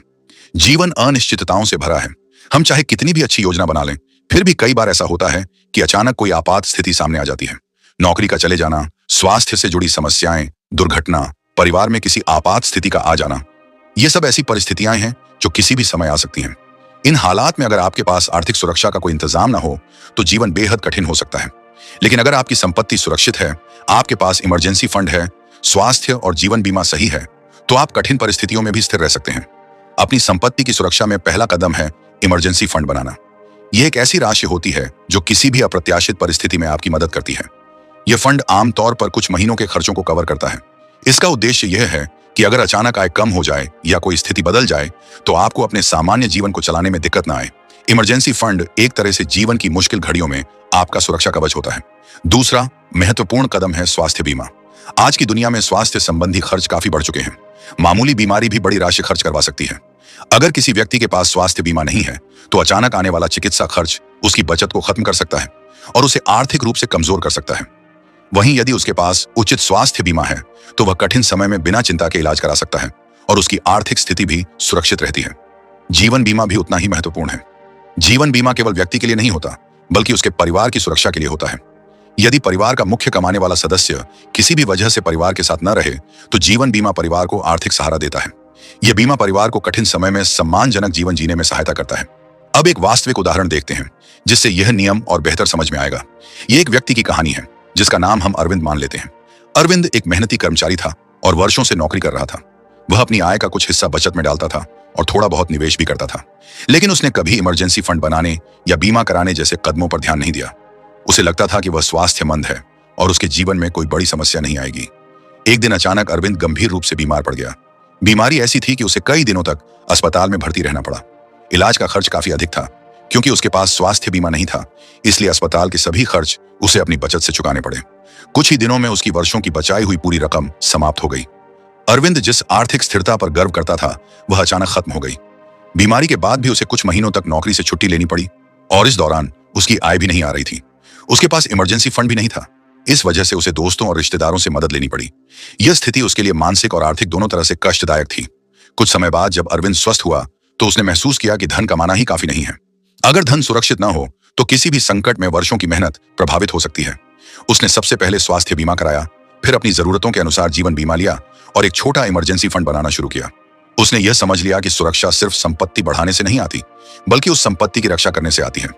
जीवन अनिश्चितताओं से भरा है। हम चाहे कितनी भी अच्छी योजना बना लें, फिर भी कई बार ऐसा होता है कि अचानक कोई आपात स्थिति सामने आ जाती है। नौकरी का चले जाना, स्वास्थ्य से जुड़ी समस्याएं, दुर्घटना, परिवार में किसी आपात स्थिति का आ जाना, ये सब ऐसी परिस्थितियां हैं जो किसी भी समय आ सकती हैं। इन हालात में अगर आपके पास आर्थिक सुरक्षा का कोई इंतजाम ना हो तो जीवन बेहद कठिन हो सकता है। लेकिन अगर आपकी संपत्ति सुरक्षित है, आपके पास इमरजेंसी फंड है, स्वास्थ्य और जीवन बीमा सही है, तो आप कठिन परिस्थितियों में भी स्थिर रह सकते हैं। अपनी संपत्ति की सुरक्षा में पहला कदम है इमरजेंसी फंड बनाना। यह एक ऐसी राशि होती है जो किसी भी अप्रत्याशित परिस्थिति में आपकी मदद करती है। यह फंड आमतौर पर कुछ महीनों के खर्चों को कवर करता है। इसका उद्देश्य यह है कि अगर अचानक आय कम हो जाए या कोई स्थिति बदल जाए तो आपको अपने सामान्य जीवन को चलाने में दिक्कत ना आए। इमरजेंसी फंड एक तरह से जीवन की मुश्किल घड़ियों में आपका सुरक्षा कवच होता है। दूसरा महत्वपूर्ण कदम है स्वास्थ्य बीमा। आज की दुनिया में स्वास्थ्य संबंधी खर्च काफी बढ़ चुके हैं। मामूली बीमारी भी बड़ी राशि खर्च करवा सकती है। अगर किसी व्यक्ति के पास स्वास्थ्य बीमा नहीं है तो अचानक आने वाला चिकित्सा खर्च उसकी बचत को खत्म कर सकता है और उसे आर्थिक रूप से कमजोर कर सकता है। वहीं यदि उसके पास उचित स्वास्थ्य बीमा है तो वह कठिन समय में बिना चिंता के इलाज करा सकता है और उसकी आर्थिक स्थिति भी सुरक्षित रहती है। जीवन बीमा भी उतना ही महत्वपूर्ण है। जीवन बीमा केवल व्यक्ति के लिए नहीं होता, बल्कि उसके परिवार की सुरक्षा के लिए होता है। यदि परिवार का मुख्य कमाने वाला सदस्य किसी भी वजह से परिवार के साथ न रहे, तो जीवन बीमा परिवार को आर्थिक सहारा देता है। यह बीमा परिवार को कठिन समय में सम्मानजनक जीवन जीने में सहायता करता है। अब एक वास्तविक उदाहरण देखते हैं, जिससे यह नियम और बेहतर समझ में आएगा। ये एक व्यक्ति की कहानी है, जिसका नाम हम अरविंद मान लेते हैं। अरविंद एक मेहनती कर्मचारी था और वर्षों से नौकरी कर रहा था। वह अपनी आय का कुछ हिस्सा बचत में डालता था और थोड़ा बहुत निवेश भी करता था। लेकिन उसने कभी इमरजेंसी फंड बनाने या बीमा कराने जैसे कदमों पर ध्यान नहीं दिया। उसे लगता था कि वह स्वास्थ्यमंद है और उसके जीवन में कोई बड़ी समस्या नहीं आएगी। एक दिन अचानक अरविंद गंभीर रूप से बीमार पड़ गया। बीमारी ऐसी थी कि उसे कई दिनों तक अस्पताल में भर्ती रहना पड़ा। इलाज का खर्च काफी अधिक था। क्योंकि उसके पास स्वास्थ्य बीमा नहीं था, इसलिए अस्पताल के सभी खर्च उसे अपनी बचत से चुकाने पड़े। कुछ ही दिनों में उसकी वर्षों की बचाई हुई पूरी रकम समाप्त हो गई। अरविंद जिस आर्थिक स्थिरता पर गर्व करता था, वह अचानक खत्म हो गई। बीमारी के बाद भी उसे कुछ महीनों तक नौकरी से छुट्टी लेनी पड़ी और इस दौरान उसकी आय भी नहीं आ रही थी। उसके पास इमरजेंसी फंड भी नहीं था। इस वजह से उसे दोस्तों और रिश्तेदारों से मदद लेनी पड़ी। यह स्थिति उसके लिए मानसिक और आर्थिक दोनों तरह से कष्टदायक थी। कुछ समय बाद जब अरविंद स्वस्थ हुआ, तो उसने महसूस किया कि धन कमाना ही काफी नहीं है। अगर धन सुरक्षित न हो, तो किसी भी संकट में वर्षों की मेहनत प्रभावित हो सकती है। उसने सबसे पहले स्वास्थ्य बीमा कराया, फिर अपनी जरूरतों के अनुसार जीवन बीमा लिया और एक छोटा इमरजेंसी फंड बनाना शुरू किया। उसने यह समझ लिया कि सुरक्षा सिर्फ संपत्ति बढ़ाने से नहीं आती, बल्कि उस संपत्ति की रक्षा करने से आती है।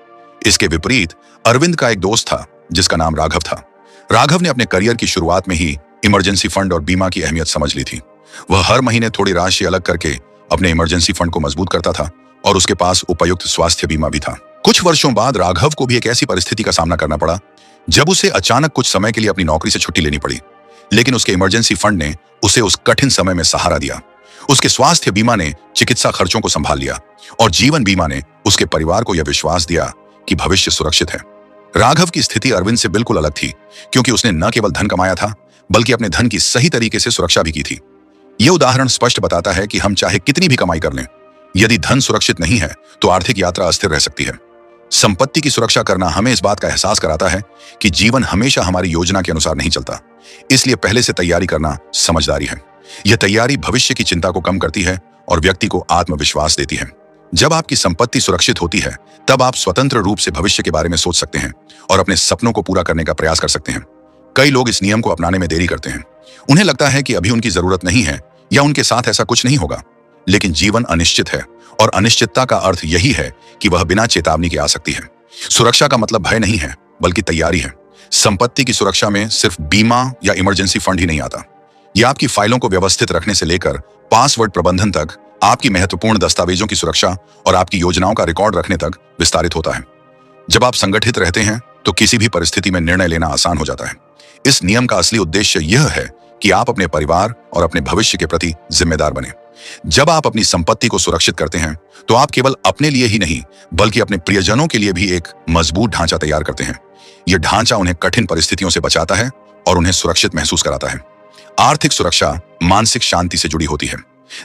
इसके विपरीत अरविंद का एक दोस्त था, जिसका नाम राघव था। राघव ने अपने करियर की शुरुआत में ही इमरजेंसी फंड और बीमा की अहमियत समझ ली थी। वह हर महीने थोड़ी राशि अलग करके अपने इमरजेंसी फंड को मजबूत करता था और उसके पास उपयुक्त स्वास्थ्य बीमा भी था। कुछ वर्षों बाद राघव को भी एक ऐसी परिस्थिति का सामना करना पड़ा, जब उसे अचानक कुछ समय के लिए अपनी नौकरी से छुट्टी लेनी पड़ी। लेकिन उसके इमरजेंसी फंड ने उसे उस कठिन समय में सहारा दिया। उसके स्वास्थ्य बीमा ने चिकित्सा खर्चों को संभाल लिया और जीवन बीमा ने उसके परिवार को यह विश्वास दिया कि भविष्य सुरक्षित है। राघव की स्थिति अरविंद से बिल्कुल अलग थी, क्योंकि उसने न केवल धन कमाया था, बल्कि अपने धन की सही तरीके से सुरक्षा भी की थी। यह उदाहरण स्पष्ट बताता है कि हम चाहे कितनी भी कमाई कर लें, यदि धन सुरक्षित नहीं है, तो आर्थिक यात्रा अस्थिर रह सकती है। संपत्ति की सुरक्षा करना हमें इस बात का एहसास कराता है कि जीवन हमेशा हमारी योजना के अनुसार नहीं चलता। इसलिए पहले से तैयारी करना समझदारी है। यह तैयारी भविष्य की चिंता को कम करती है और व्यक्ति को आत्मविश्वास देती है। जब आपकी संपत्ति सुरक्षित होती है, तब आप स्वतंत्र रूप से भविष्य के बारे में सोच सकते हैं और अपने सपनों को पूरा करने का प्रयास कर सकते हैं। कई लोग इस नियम को अपनाने में देरी करते हैं। उन्हें लगता है कि अभी उनकी जरूरत नहीं है या उनके साथ ऐसा कुछ नहीं होगा। लेकिन जीवन अनिश्चित है और अनिश्चितता का अर्थ यही है कि वह बिना चेतावनी के आ सकती है। सुरक्षा का मतलब भय नहीं है, बल्कि तैयारी है। संपत्ति की सुरक्षा में सिर्फ बीमा या इमरजेंसी फंड ही नहीं आता। यह आपकी फाइलों को व्यवस्थित रखने से लेकर पासवर्ड प्रबंधन तक, आपकी महत्वपूर्ण दस्तावेजों की सुरक्षा और आपकी योजनाओं का रिकॉर्ड रखने तक विस्तारित होता है। जब आप संगठित रहते हैं, तो किसी भी परिस्थिति में निर्णय लेना आसान हो जाता है। इस नियम का असली उद्देश्य यह है कि आप अपने परिवार और अपने भविष्य के प्रति जिम्मेदार बने। जब आप अपनी संपत्ति को सुरक्षित करते हैं, तो आप केवल अपने लिए ही नहीं, बल्कि अपने प्रियजनों के लिए भी एक मजबूत ढांचा तैयार करते हैं। यह ढांचा उन्हें कठिन परिस्थितियों से बचाता है और उन्हें सुरक्षित महसूस कराता है। आर्थिक सुरक्षा मानसिक शांति से जुड़ी होती है।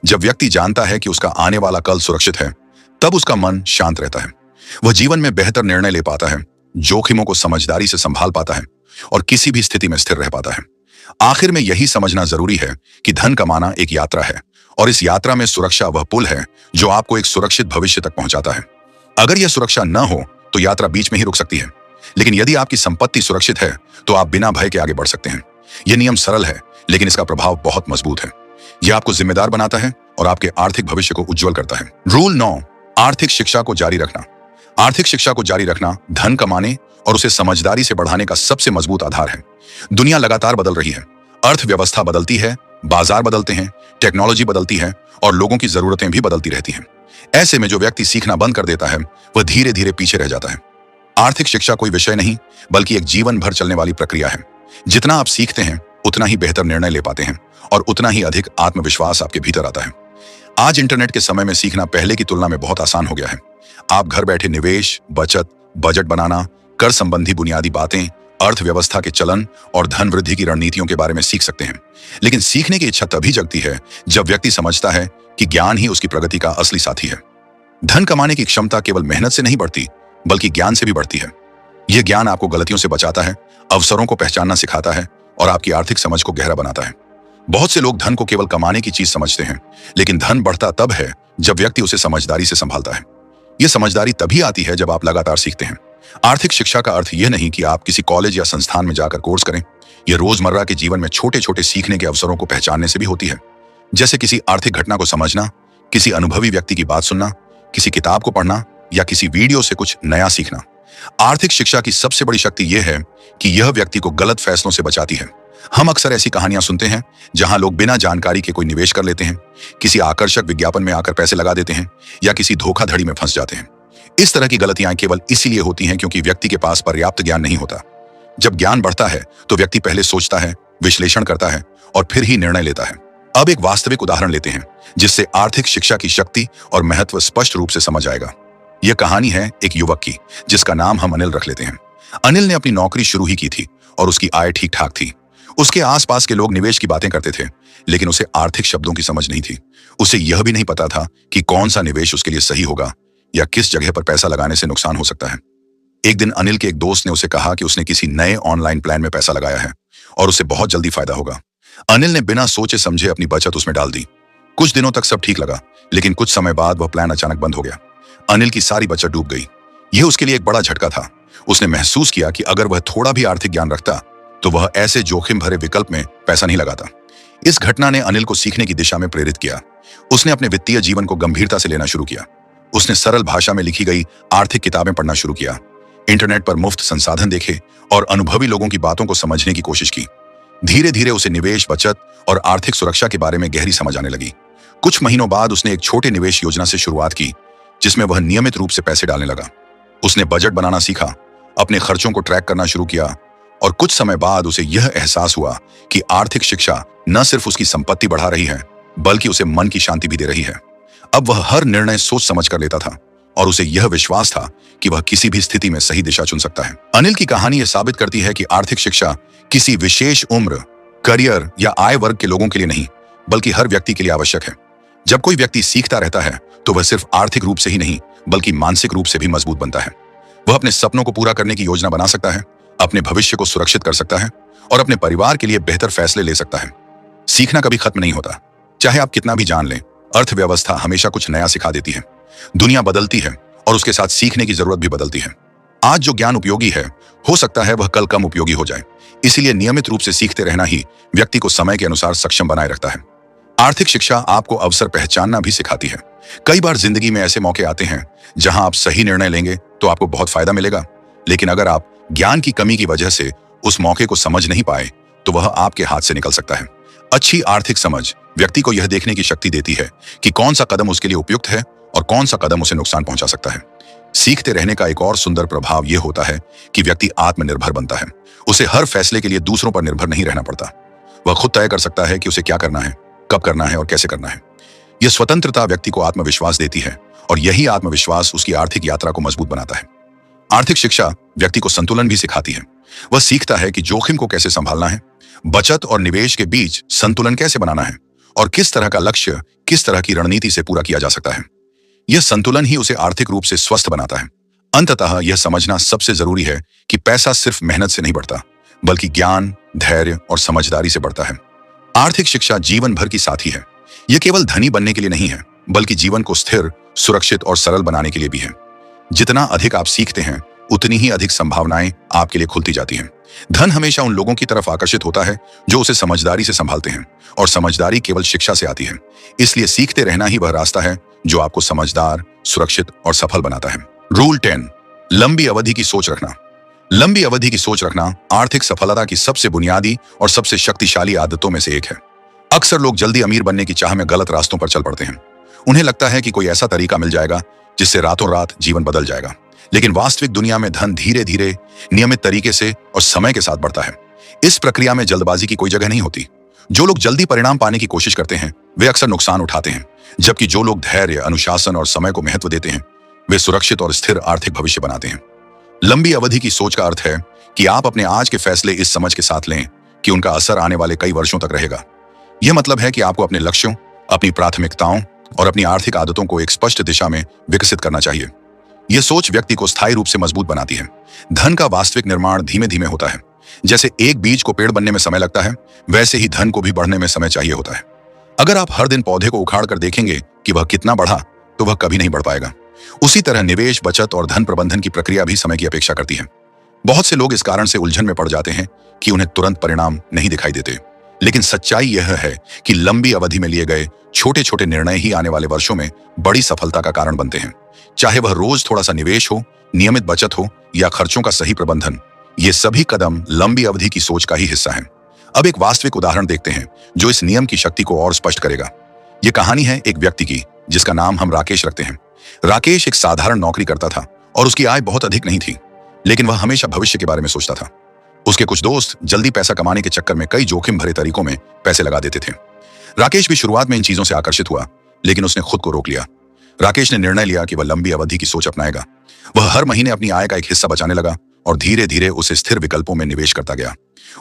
जब व्यक्ति जानता है कि उसका आने वाला कल सुरक्षित है, तब उसका मन शांत रहता है। वह जीवन में बेहतर निर्णय ले पाता है, जोखिमों को समझदारी से संभाल पाता है और किसी भी स्थिति में स्थिर रह पाता है। आखिर में यही समझना जरूरी है कि धन कमाना एक यात्रा है और इस यात्रा में सुरक्षा वह पुल है जो आपको एक सुरक्षित भविष्य तक पहुंचाता है। अगर यह सुरक्षा न हो, तो यात्रा बीच में ही रुक सकती है। लेकिन यदि आपकी संपत्ति सुरक्षित है, तो आप बिना भय के आगे बढ़ सकते हैं। यह नियम सरल है, लेकिन इसका प्रभाव बहुत मजबूत है। यह आपको जिम्मेदार बनाता है और आपके आर्थिक भविष्य को उज्जवल करता है। रूल 9, आर्थिक शिक्षा को जारी रखना। आर्थिक शिक्षा को जारी रखना धन कमाने और उसे समझदारी से बढ़ाने का सबसे मजबूत आधार है। दुनिया लगातार बदल रही है। अर्थव्यवस्था बदलती है, बाजार बदलते हैं, टेक्नोलॉजी बदलती है और लोगों की जरूरतें भी बदलती रहती हैं। ऐसे में जो व्यक्ति सीखना बंद कर देता है, वह धीरे धीरे पीछे रह जाता है। आर्थिक शिक्षा कोई विषय नहीं, बल्कि एक जीवन भर चलने वाली प्रक्रिया है। जितना आप सीखते हैं, उतना ही बेहतर निर्णय ले पाते हैं और उतना ही अधिक आत्मविश्वास आपके भीतर आता है। आज इंटरनेट के समय में सीखना पहले की तुलना में बहुत आसान हो गया है। आप घर बैठे निवेश, बचत, बजट बनाना, कर संबंधी बुनियादी बातें, अर्थव्यवस्था के चलन और धन वृद्धि की रणनीतियों के बारे में सीख सकते हैं। लेकिन सीखने की इच्छा तभी जगती है जब व्यक्ति समझता है कि ज्ञान ही उसकी प्रगति का असली साथी है। धन कमाने की क्षमता केवल मेहनत से नहीं बढ़ती, बल्कि ज्ञान से भी बढ़ती है। यह ज्ञान आपको गलतियों से बचाता है, अवसरों को पहचानना सिखाता है और आपकी आर्थिक समझ को गहरा बनाता है। बहुत से लोग धन को केवल कमाने की चीज समझते हैं, लेकिन धन बढ़ता तब है जब व्यक्ति उसे समझदारी से संभालता है। यह समझदारी तभी आती है जब आप लगातार सीखते हैं, आर्थिक शिक्षा का अर्थ यह नहीं कि आप किसी कॉलेज या संस्थान में जाकर कोर्स करें। यह रोजमर्रा के जीवन में छोटे छोटे सीखने के अवसरों को पहचानने से भी होती है। जैसे किसी आर्थिक घटना को समझना, किसी अनुभवी व्यक्ति की बात सुनना, किसी किताब को पढ़ना या किसी वीडियो से कुछ नया सीखना। आर्थिक शिक्षा की सबसे बड़ी शक्ति यह है कि यह व्यक्ति को गलत फैसलों से बचाती है। हम अक्सर ऐसी कहानियां सुनते हैं जहां लोग बिना जानकारी के कोई निवेश कर लेते हैं, किसी आकर्षक विज्ञापन में आकर पैसे लगा देते हैं या किसी धोखाधड़ी में फंस जाते हैं। इस तरह की गलतियां केवल इसीलिए होती हैं क्योंकि व्यक्ति के पास पर्याप्त ज्ञान नहीं होता। जब ज्ञान बढ़ता है तो व्यक्ति पहले सोचता है, विश्लेषण करता है और फिर ही निर्णय लेता है। अब एक वास्तविक उदाहरण लेते हैं जिससे आर्थिक शिक्षा की शक्ति और महत्व स्पष्ट रूप से समझ आएगा। यह कहानी है एक युवक की जिसका नाम हम अनिल रख लेते हैं। अनिल ने अपनी नौकरी शुरू ही की थी और उसकी आय ठीक ठाक थी। उसके आसपास के लोग निवेश की बातें करते थे, लेकिन उसे आर्थिक शब्दों की समझ नहीं थी। उसे यह भी नहीं पता था कि कौन सा निवेश उसके लिए सही होगा या किस जगह पर पैसा लगाने से नुकसान हो सकता है। एक दिन अनिल के एक दोस्त ने उसे कहा कि उसने किसी नए ऑनलाइन प्लान में पैसा लगाया है और उसे बहुत जल्दी फायदा होगा। अनिल ने बिना सोचे समझे अपनी बचत उसमें डाल दी। कुछ दिनों तक सब ठीक लगा, लेकिन कुछ समय बाद वह प्लान अचानक बंद हो गया। अनिल की सारी बचत डूब गई। यह उसके लिए एक बड़ा झटका था। उसने महसूस किया कि अगर वह थोड़ा भी आर्थिक ज्ञान रखता तो वह ऐसे जोखिम भरे विकल्प में पैसा नहीं लगाता। इस घटना ने अनिल को सीखने की दिशा में प्रेरित किया। उसने अपने वित्तीय जीवन को गंभीरता से लेना शुरू किया। उसने सरल भाषा में लिखी गई आर्थिक किताबें पढ़ना शुरू किया, इंटरनेट पर मुफ्त संसाधन देखे और अनुभवी लोगों की बातों को समझने की कोशिश की। धीरे धीरे उसे निवेश, बचत और आर्थिक सुरक्षा के बारे में गहरी समझ आने लगी। कुछ महीनों बाद उसने एक छोटे निवेश योजना से शुरुआत की जिसमें वह नियमित रूप से पैसे डालने लगा। उसने बजट बनाना सीखा, अपने खर्चों को ट्रैक करना शुरू किया और कुछ समय बाद उसे यह एहसास हुआ कि आर्थिक शिक्षा न सिर्फ उसकी संपत्ति बढ़ा रही है बल्कि उसे मन की शांति भी दे रही है। अब वह हर निर्णय सोच समझ कर लेता था और उसे यह विश्वास था कि वह किसी भी स्थिति में सही दिशा चुन सकता है। अनिल की कहानी यह साबित करती है कि आर्थिक शिक्षा किसी विशेष उम्र, करियर या आय वर्ग के लोगों के लिए नहीं बल्कि हर व्यक्ति के लिए आवश्यक है। जब कोई व्यक्ति सीखता रहता है तो वह सिर्फ आर्थिक रूप से ही नहीं बल्कि मानसिक रूप से भी मजबूत बनता है। वह अपने सपनों को पूरा करने की योजना बना सकता है, अपने भविष्य को सुरक्षित कर सकता है और अपने परिवार के लिए बेहतर फैसले ले सकता है। सीखना कभी खत्म नहीं होता। चाहे आप कितना भी जान लें, अर्थव्यवस्था हमेशा कुछ नया सिखा देती है। दुनिया बदलती है और उसके साथ सीखने की जरूरत भी बदलती है। आज जो ज्ञान उपयोगी है, हो सकता है वह कल कम उपयोगी हो जाए। इसीलिए नियमित रूप से सीखते रहना ही व्यक्ति को समय के अनुसार सक्षम बनाए रखता है। आर्थिक शिक्षा आपको अवसर पहचानना भी सिखाती है। कई बार जिंदगी में ऐसे मौके आते हैं जहां आप सही निर्णय लेंगे तो आपको बहुत फायदा मिलेगा, लेकिन अगर आप ज्ञान की कमी की वजह से उस मौके को समझ नहीं पाए तो वह आपके हाथ से निकल सकता है। अच्छी आर्थिक समझ व्यक्ति को यह देखने की शक्ति देती है कि कौन सा कदम उसके लिए उपयुक्त है और कौन सा कदम उसे नुकसान पहुंचा सकता है। सीखते रहने का एक और सुंदर प्रभाव यह होता है कि व्यक्ति आत्मनिर्भर बनता है। उसे हर फैसले के लिए दूसरों पर निर्भर नहीं रहना पड़ता। वह खुद तय कर सकता है कि उसे क्या करना है, कब करना है और कैसे करना है। यह स्वतंत्रता व्यक्ति को आत्मविश्वास देती है और यही आत्मविश्वास उसकी आर्थिक यात्रा को मजबूत बनाता है। आर्थिक शिक्षा व्यक्ति को संतुलन भी सिखाती है। वह सीखता है कि जोखिम को कैसे संभालना है, बचत और निवेश के बीच संतुलन कैसे बनाना है और किस तरह का लक्ष्य किस तरह की रणनीति से पूरा किया जा सकता है। यह संतुलन ही उसे आर्थिक रूप से स्वस्थ बनाता है। अंततः यह समझना सबसे जरूरी है कि पैसा सिर्फ मेहनत से नहीं बढ़ता बल्कि ज्ञान, धैर्य और समझदारी से बढ़ता है। आर्थिक शिक्षा जीवन भर की साथी है। यह केवल धनी बनने के लिए नहीं है बल्कि जीवन को स्थिर, सुरक्षित और सरल बनाने के लिए भी है। जितना अधिक आप सीखते हैं उतनी ही अधिक संभावनाएं आपके लिए खुलती जाती हैं। धन हमेशा उन लोगों की तरफ आकर्षित होता है जो उसे समझदारी से संभालते हैं और समझदारी केवल शिक्षा से आती है। इसलिए सीखते रहना ही वह रास्ता है जो आपको समझदार, सुरक्षित और सफल बनाता है। रूल 10, लंबी अवधि की सोच रखना। लंबी अवधि की सोच रखना आर्थिक सफलता की सबसे बुनियादी और सबसे शक्तिशाली आदतों में से एक है। अक्सर लोग जल्दी अमीर बनने की चाह में गलत रास्तों पर चल पड़ते हैं। उन्हें लगता है कि कोई ऐसा तरीका मिल जाएगा जिससे रातों रात जीवन बदल जाएगा, लेकिन वास्तविक दुनिया में धन धीरे धीरे, नियमित तरीके से और समय के साथ बढ़ता है। इस प्रक्रिया में जल्दबाजी की कोई जगह नहीं होती। जो लोग जल्दी परिणाम पाने की कोशिश करते हैं वे अक्सर नुकसान उठाते हैं, जबकि जो लोग धैर्य, अनुशासन और समय को महत्व देते हैं वे सुरक्षित और स्थिर आर्थिक भविष्य बनाते हैं। लंबी अवधि की सोच का अर्थ है कि आप अपने आज के फैसले इस समझ के साथ लें कि उनका असर आने वाले कई वर्षों तक रहेगा। यह मतलब है कि आपको अपने लक्ष्यों, अपनी प्राथमिकताओं और अपनी आर्थिक आदतों को एक स्पष्ट दिशा में विकसित करना चाहिए। यह सोच व्यक्ति को स्थायी रूप से मजबूत बनाती है। धन का वास्तविक निर्माण धीमे धीमे होता है। जैसे एक बीज को पेड़ बनने में समय लगता है, वैसे ही धन को भी बढ़ने में समय चाहिए होता है। अगर आप हर दिन पौधे को उखाड़ कर देखेंगे कि वह कितना बढ़ा, तो वह कभी नहीं बढ़ पाएगा। उसी तरह निवेश, बचत और धन प्रबंधन की प्रक्रिया भी समय की अपेक्षा करती है। बहुत से लोग इस कारण से उलझन में पड़ जाते हैं कि उन्हें तुरंत परिणाम नहीं दिखाई देते। लेकिन सच्चाई यह है कि लंबी अवधि में लिए गए छोटे छोटे निर्णय ही आने वाले वर्षों में बड़ी सफलता का कारण बनते हैं। चाहे वह रोज थोड़ा सा निवेश हो, नियमित बचत हो या खर्चों का सही प्रबंधन, ये सभी कदम लंबी अवधि की सोच का ही हिस्सा हैं। अब एक वास्तविक उदाहरण देखते हैं जो इस नियम की शक्ति को और स्पष्ट करेगा। यह कहानी है एक व्यक्ति की जिसका नाम हम राकेश रखते हैं। राकेश एक साधारण नौकरी करता था और उसकी आय बहुत अधिक नहीं थी, लेकिन वह हमेशा भविष्य के बारे में सोचता था। उसके कुछ दोस्त जल्दी पैसा कमाने के चक्कर में कई जोखिम भरे तरीकों में पैसे लगा देते थे। राकेश भी शुरुआत में इन चीजों से आकर्षित हुआ, लेकिन उसने खुद को रोक लिया। राकेश ने निर्णय लिया कि वह लंबी अवधि की सोच अपनाएगा। वह हर महीने अपनी आय का एक हिस्सा बचाने लगा और धीरे धीरे उसे स्थिर विकल्पों में निवेश करता गया।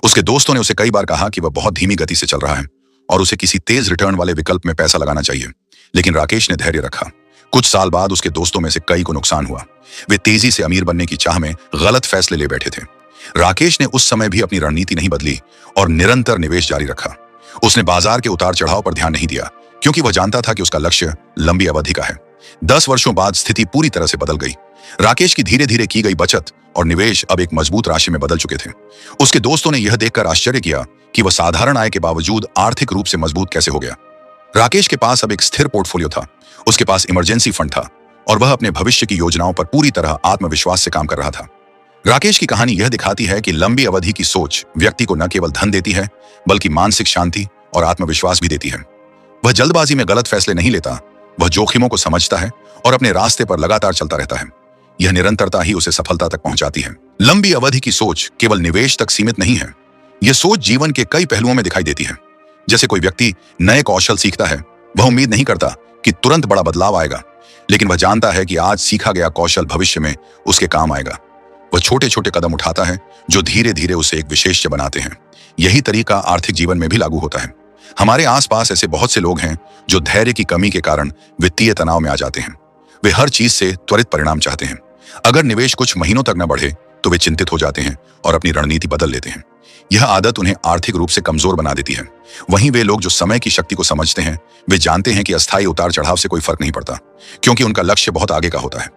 उसके दोस्तों ने उसे कई बार कहा कि वह बहुत धीमी गति से चल रहा है और उसे किसी तेज रिटर्न वाले विकल्प में पैसा लगाना चाहिए, लेकिन राकेश ने धैर्य रखा। कुछ साल बाद उसके दोस्तों में से कई को नुकसान हुआ। वे तेजी से अमीर बनने की चाह में गलत फैसले ले बैठे थे। राकेश ने उस समय भी अपनी रणनीति नहीं बदली और निरंतर निवेश जारी रखा। उसने बाजार के उतार चढ़ाव पर ध्यान नहीं दिया, क्योंकि वह जानता था कि उसका लक्ष्य लंबी अवधि का है। 10 वर्षों बाद स्थिति पूरी तरह से बदल गई। राकेश की धीरे धीरे की गई बचत और निवेश अब एक मजबूत राशि में बदल चुके थे। उसके दोस्तों ने यह देखकर आश्चर्य किया कि वह साधारण आय के बावजूद आर्थिक रूप से मजबूत कैसे हो गया। राकेश के पास अब एक स्थिर पोर्टफोलियो था, उसके पास इमरजेंसी फंड था और वह अपने भविष्य की योजनाओं पर पूरी तरह आत्मविश्वास से काम कर रहा था। राकेश की कहानी यह दिखाती है कि लंबी अवधि की सोच व्यक्ति को न केवल धन देती है, बल्कि मानसिक शांति और आत्मविश्वास भी देती है। वह जल्दबाजी में गलत फैसले नहीं लेता, वह जोखिमों को समझता है और अपने रास्ते पर लगातार चलता रहता है। यह निरंतरता ही उसे सफलता तक पहुंचाती है। लंबी अवधि की सोच केवल निवेश तक सीमित नहीं है, यह सोच जीवन के कई पहलुओं में दिखाई देती है। जैसे कोई व्यक्ति नए कौशल सीखता है, वह उम्मीद नहीं करता कि तुरंत बड़ा बदलाव आएगा, लेकिन वह जानता है कि आज सीखा गया कौशल भविष्य में उसके काम आएगा। वह छोटे छोटे कदम उठाता है जो धीरे धीरे उसे एक विशेषज्ञ बनाते हैं। यही तरीका आर्थिक जीवन में भी लागू होता है। हमारे आसपास ऐसे बहुत से लोग हैं जो धैर्य की कमी के कारण वित्तीय तनाव में आ जाते हैं। वे हर चीज से त्वरित परिणाम चाहते हैं। अगर निवेश कुछ महीनों तक न बढ़े तो वे चिंतित हो जाते हैं और अपनी रणनीति बदल लेते हैं। यह आदत उन्हें आर्थिक रूप से कमजोर बना देती है। वहीं वे लोग जो समय की शक्ति को समझते हैं, वे जानते हैं कि अस्थायी उतार चढ़ाव से कोई फर्क नहीं पड़ता, क्योंकि उनका लक्ष्य बहुत आगे का होता है।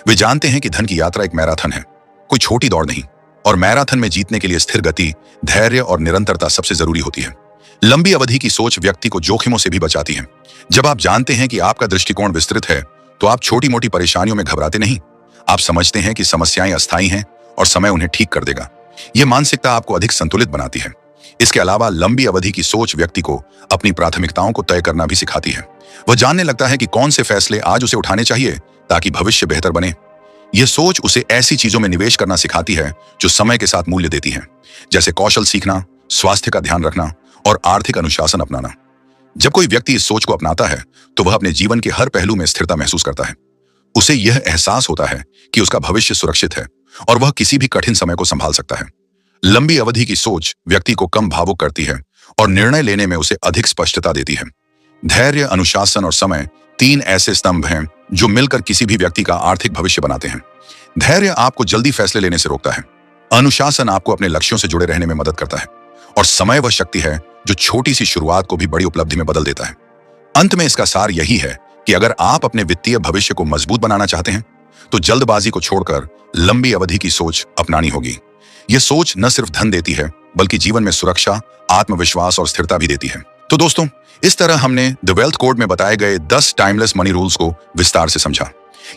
वे जानते हैं कि धन की यात्रा एक मैराथन है, कोई छोटी दौड़ नहीं, और मैराथन में जीतने के लिए स्थिर गति, धैर्य और निरंतरता सबसे जरूरी होती है। लंबी अवधि की सोच व्यक्ति को जोखिमों से भी बचाती है। जब आप जानते हैं कि आपका दृष्टिकोण विस्तृत है, तो आप छोटी मोटी परेशानियों में घबराते नहीं। आप समझते हैं कि समस्याएं अस्थायी हैं और समय उन्हें ठीक कर देगा। यह मानसिकता आपको अधिक संतुलित बनाती है। इसके अलावा लंबी अवधि की सोच व्यक्ति को अपनी प्राथमिकताओं को तय करना भी सिखाती है। वह जानने लगता है कि कौन से फैसले आज उसे उठाने चाहिए ताकि भविष्य बेहतर बने। यह सोच उसे ऐसी चीजों में निवेश करना सिखाती है जो समय के साथ मूल्य देती हैं, जैसे कौशल सीखना, स्वास्थ्य का ध्यान रखना और आर्थिक अनुशासन अपनाना। जब कोई व्यक्ति इस सोच को अपनाता है तो वह अपने जीवन के हर पहलू में स्थिरता महसूस करता है। उसे यह एहसास होता है कि उसका भविष्य सुरक्षित है और वह किसी भी कठिन समय को संभाल सकता है। लंबी अवधि की सोच व्यक्ति को कम भावुक करती है और निर्णय लेने में उसे अधिक स्पष्टता देती है। धैर्य, अनुशासन और समय 3 ऐसे स्तंभ हैं जो मिलकर किसी भी व्यक्ति का आर्थिक भविष्य बनाते हैं। धैर्य आपको जल्दी फैसले लेने से रोकता है। अनुशासन आपको अपने लक्ष्यों से जुड़े रहने में मदद करता है और समय वह शक्ति है जो छोटी सी शुरुआत को भी बड़ी उपलब्धि में बदल देता है। अंत में इसका सार यही है कि अगर आप अपने वित्तीय भविष्य को मजबूत बनाना चाहते हैं तो जल्दबाजी को छोड़कर लंबी अवधि की सोच अपनानी होगी। यह सोच न सिर्फ धन देती है, बल्कि जीवन में सुरक्षा, आत्मविश्वास और स्थिरता भी देती है। तो दोस्तों, इस तरह हमने द वेल्थ कोड में बताए गए 10 टाइमलेस मनी रूल्स को विस्तार से समझा।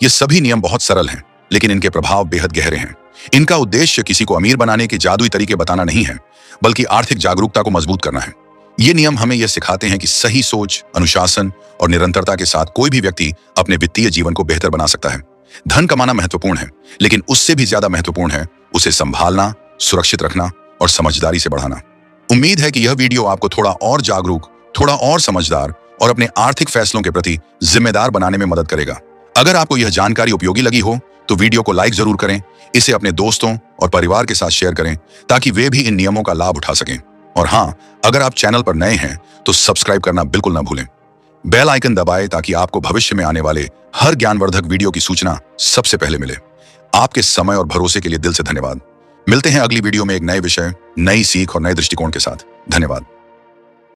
ये सभी नियम बहुत सरल हैं, लेकिन इनके प्रभाव बेहद गहरे हैं। इनका उद्देश्य किसी को अमीर बनाने के जादुई तरीके बताना नहीं है, बल्कि आर्थिक जागरूकता को मजबूत करना है। ये नियम हमें यह सिखाते हैं कि सही सोच, अनुशासन और निरंतरता के साथ कोई भी व्यक्ति अपने वित्तीय जीवन को बेहतर बना सकता है। धन कमाना महत्वपूर्ण है, लेकिन उससे भी ज्यादा महत्वपूर्ण है उसे संभालना, सुरक्षित रखना और समझदारी से बढ़ाना। उम्मीद है कि यह वीडियो आपको थोड़ा और जागरूक, थोड़ा और समझदार और अपने आर्थिक फैसलों के प्रति जिम्मेदार बनाने में मदद करेगा। अगर आपको यह जानकारी उपयोगी लगी हो तो वीडियो को लाइक जरूर करें, इसे अपने दोस्तों और परिवार के साथ शेयर करें ताकि वे भी इन नियमों का लाभ उठा सकें। और हाँ, अगर आप चैनल पर नए हैं तो सब्सक्राइब करना बिल्कुल ना भूलें। बेल आइकन दबाएं ताकि आपको भविष्य में आने वाले हर ज्ञानवर्धक वीडियो की सूचना सबसे पहले मिले। आपके समय और भरोसे के लिए दिल से धन्यवाद। मिलते हैं अगली वीडियो में एक नए विषय, नई सीख और नए दृष्टिकोण के साथ। धन्यवाद।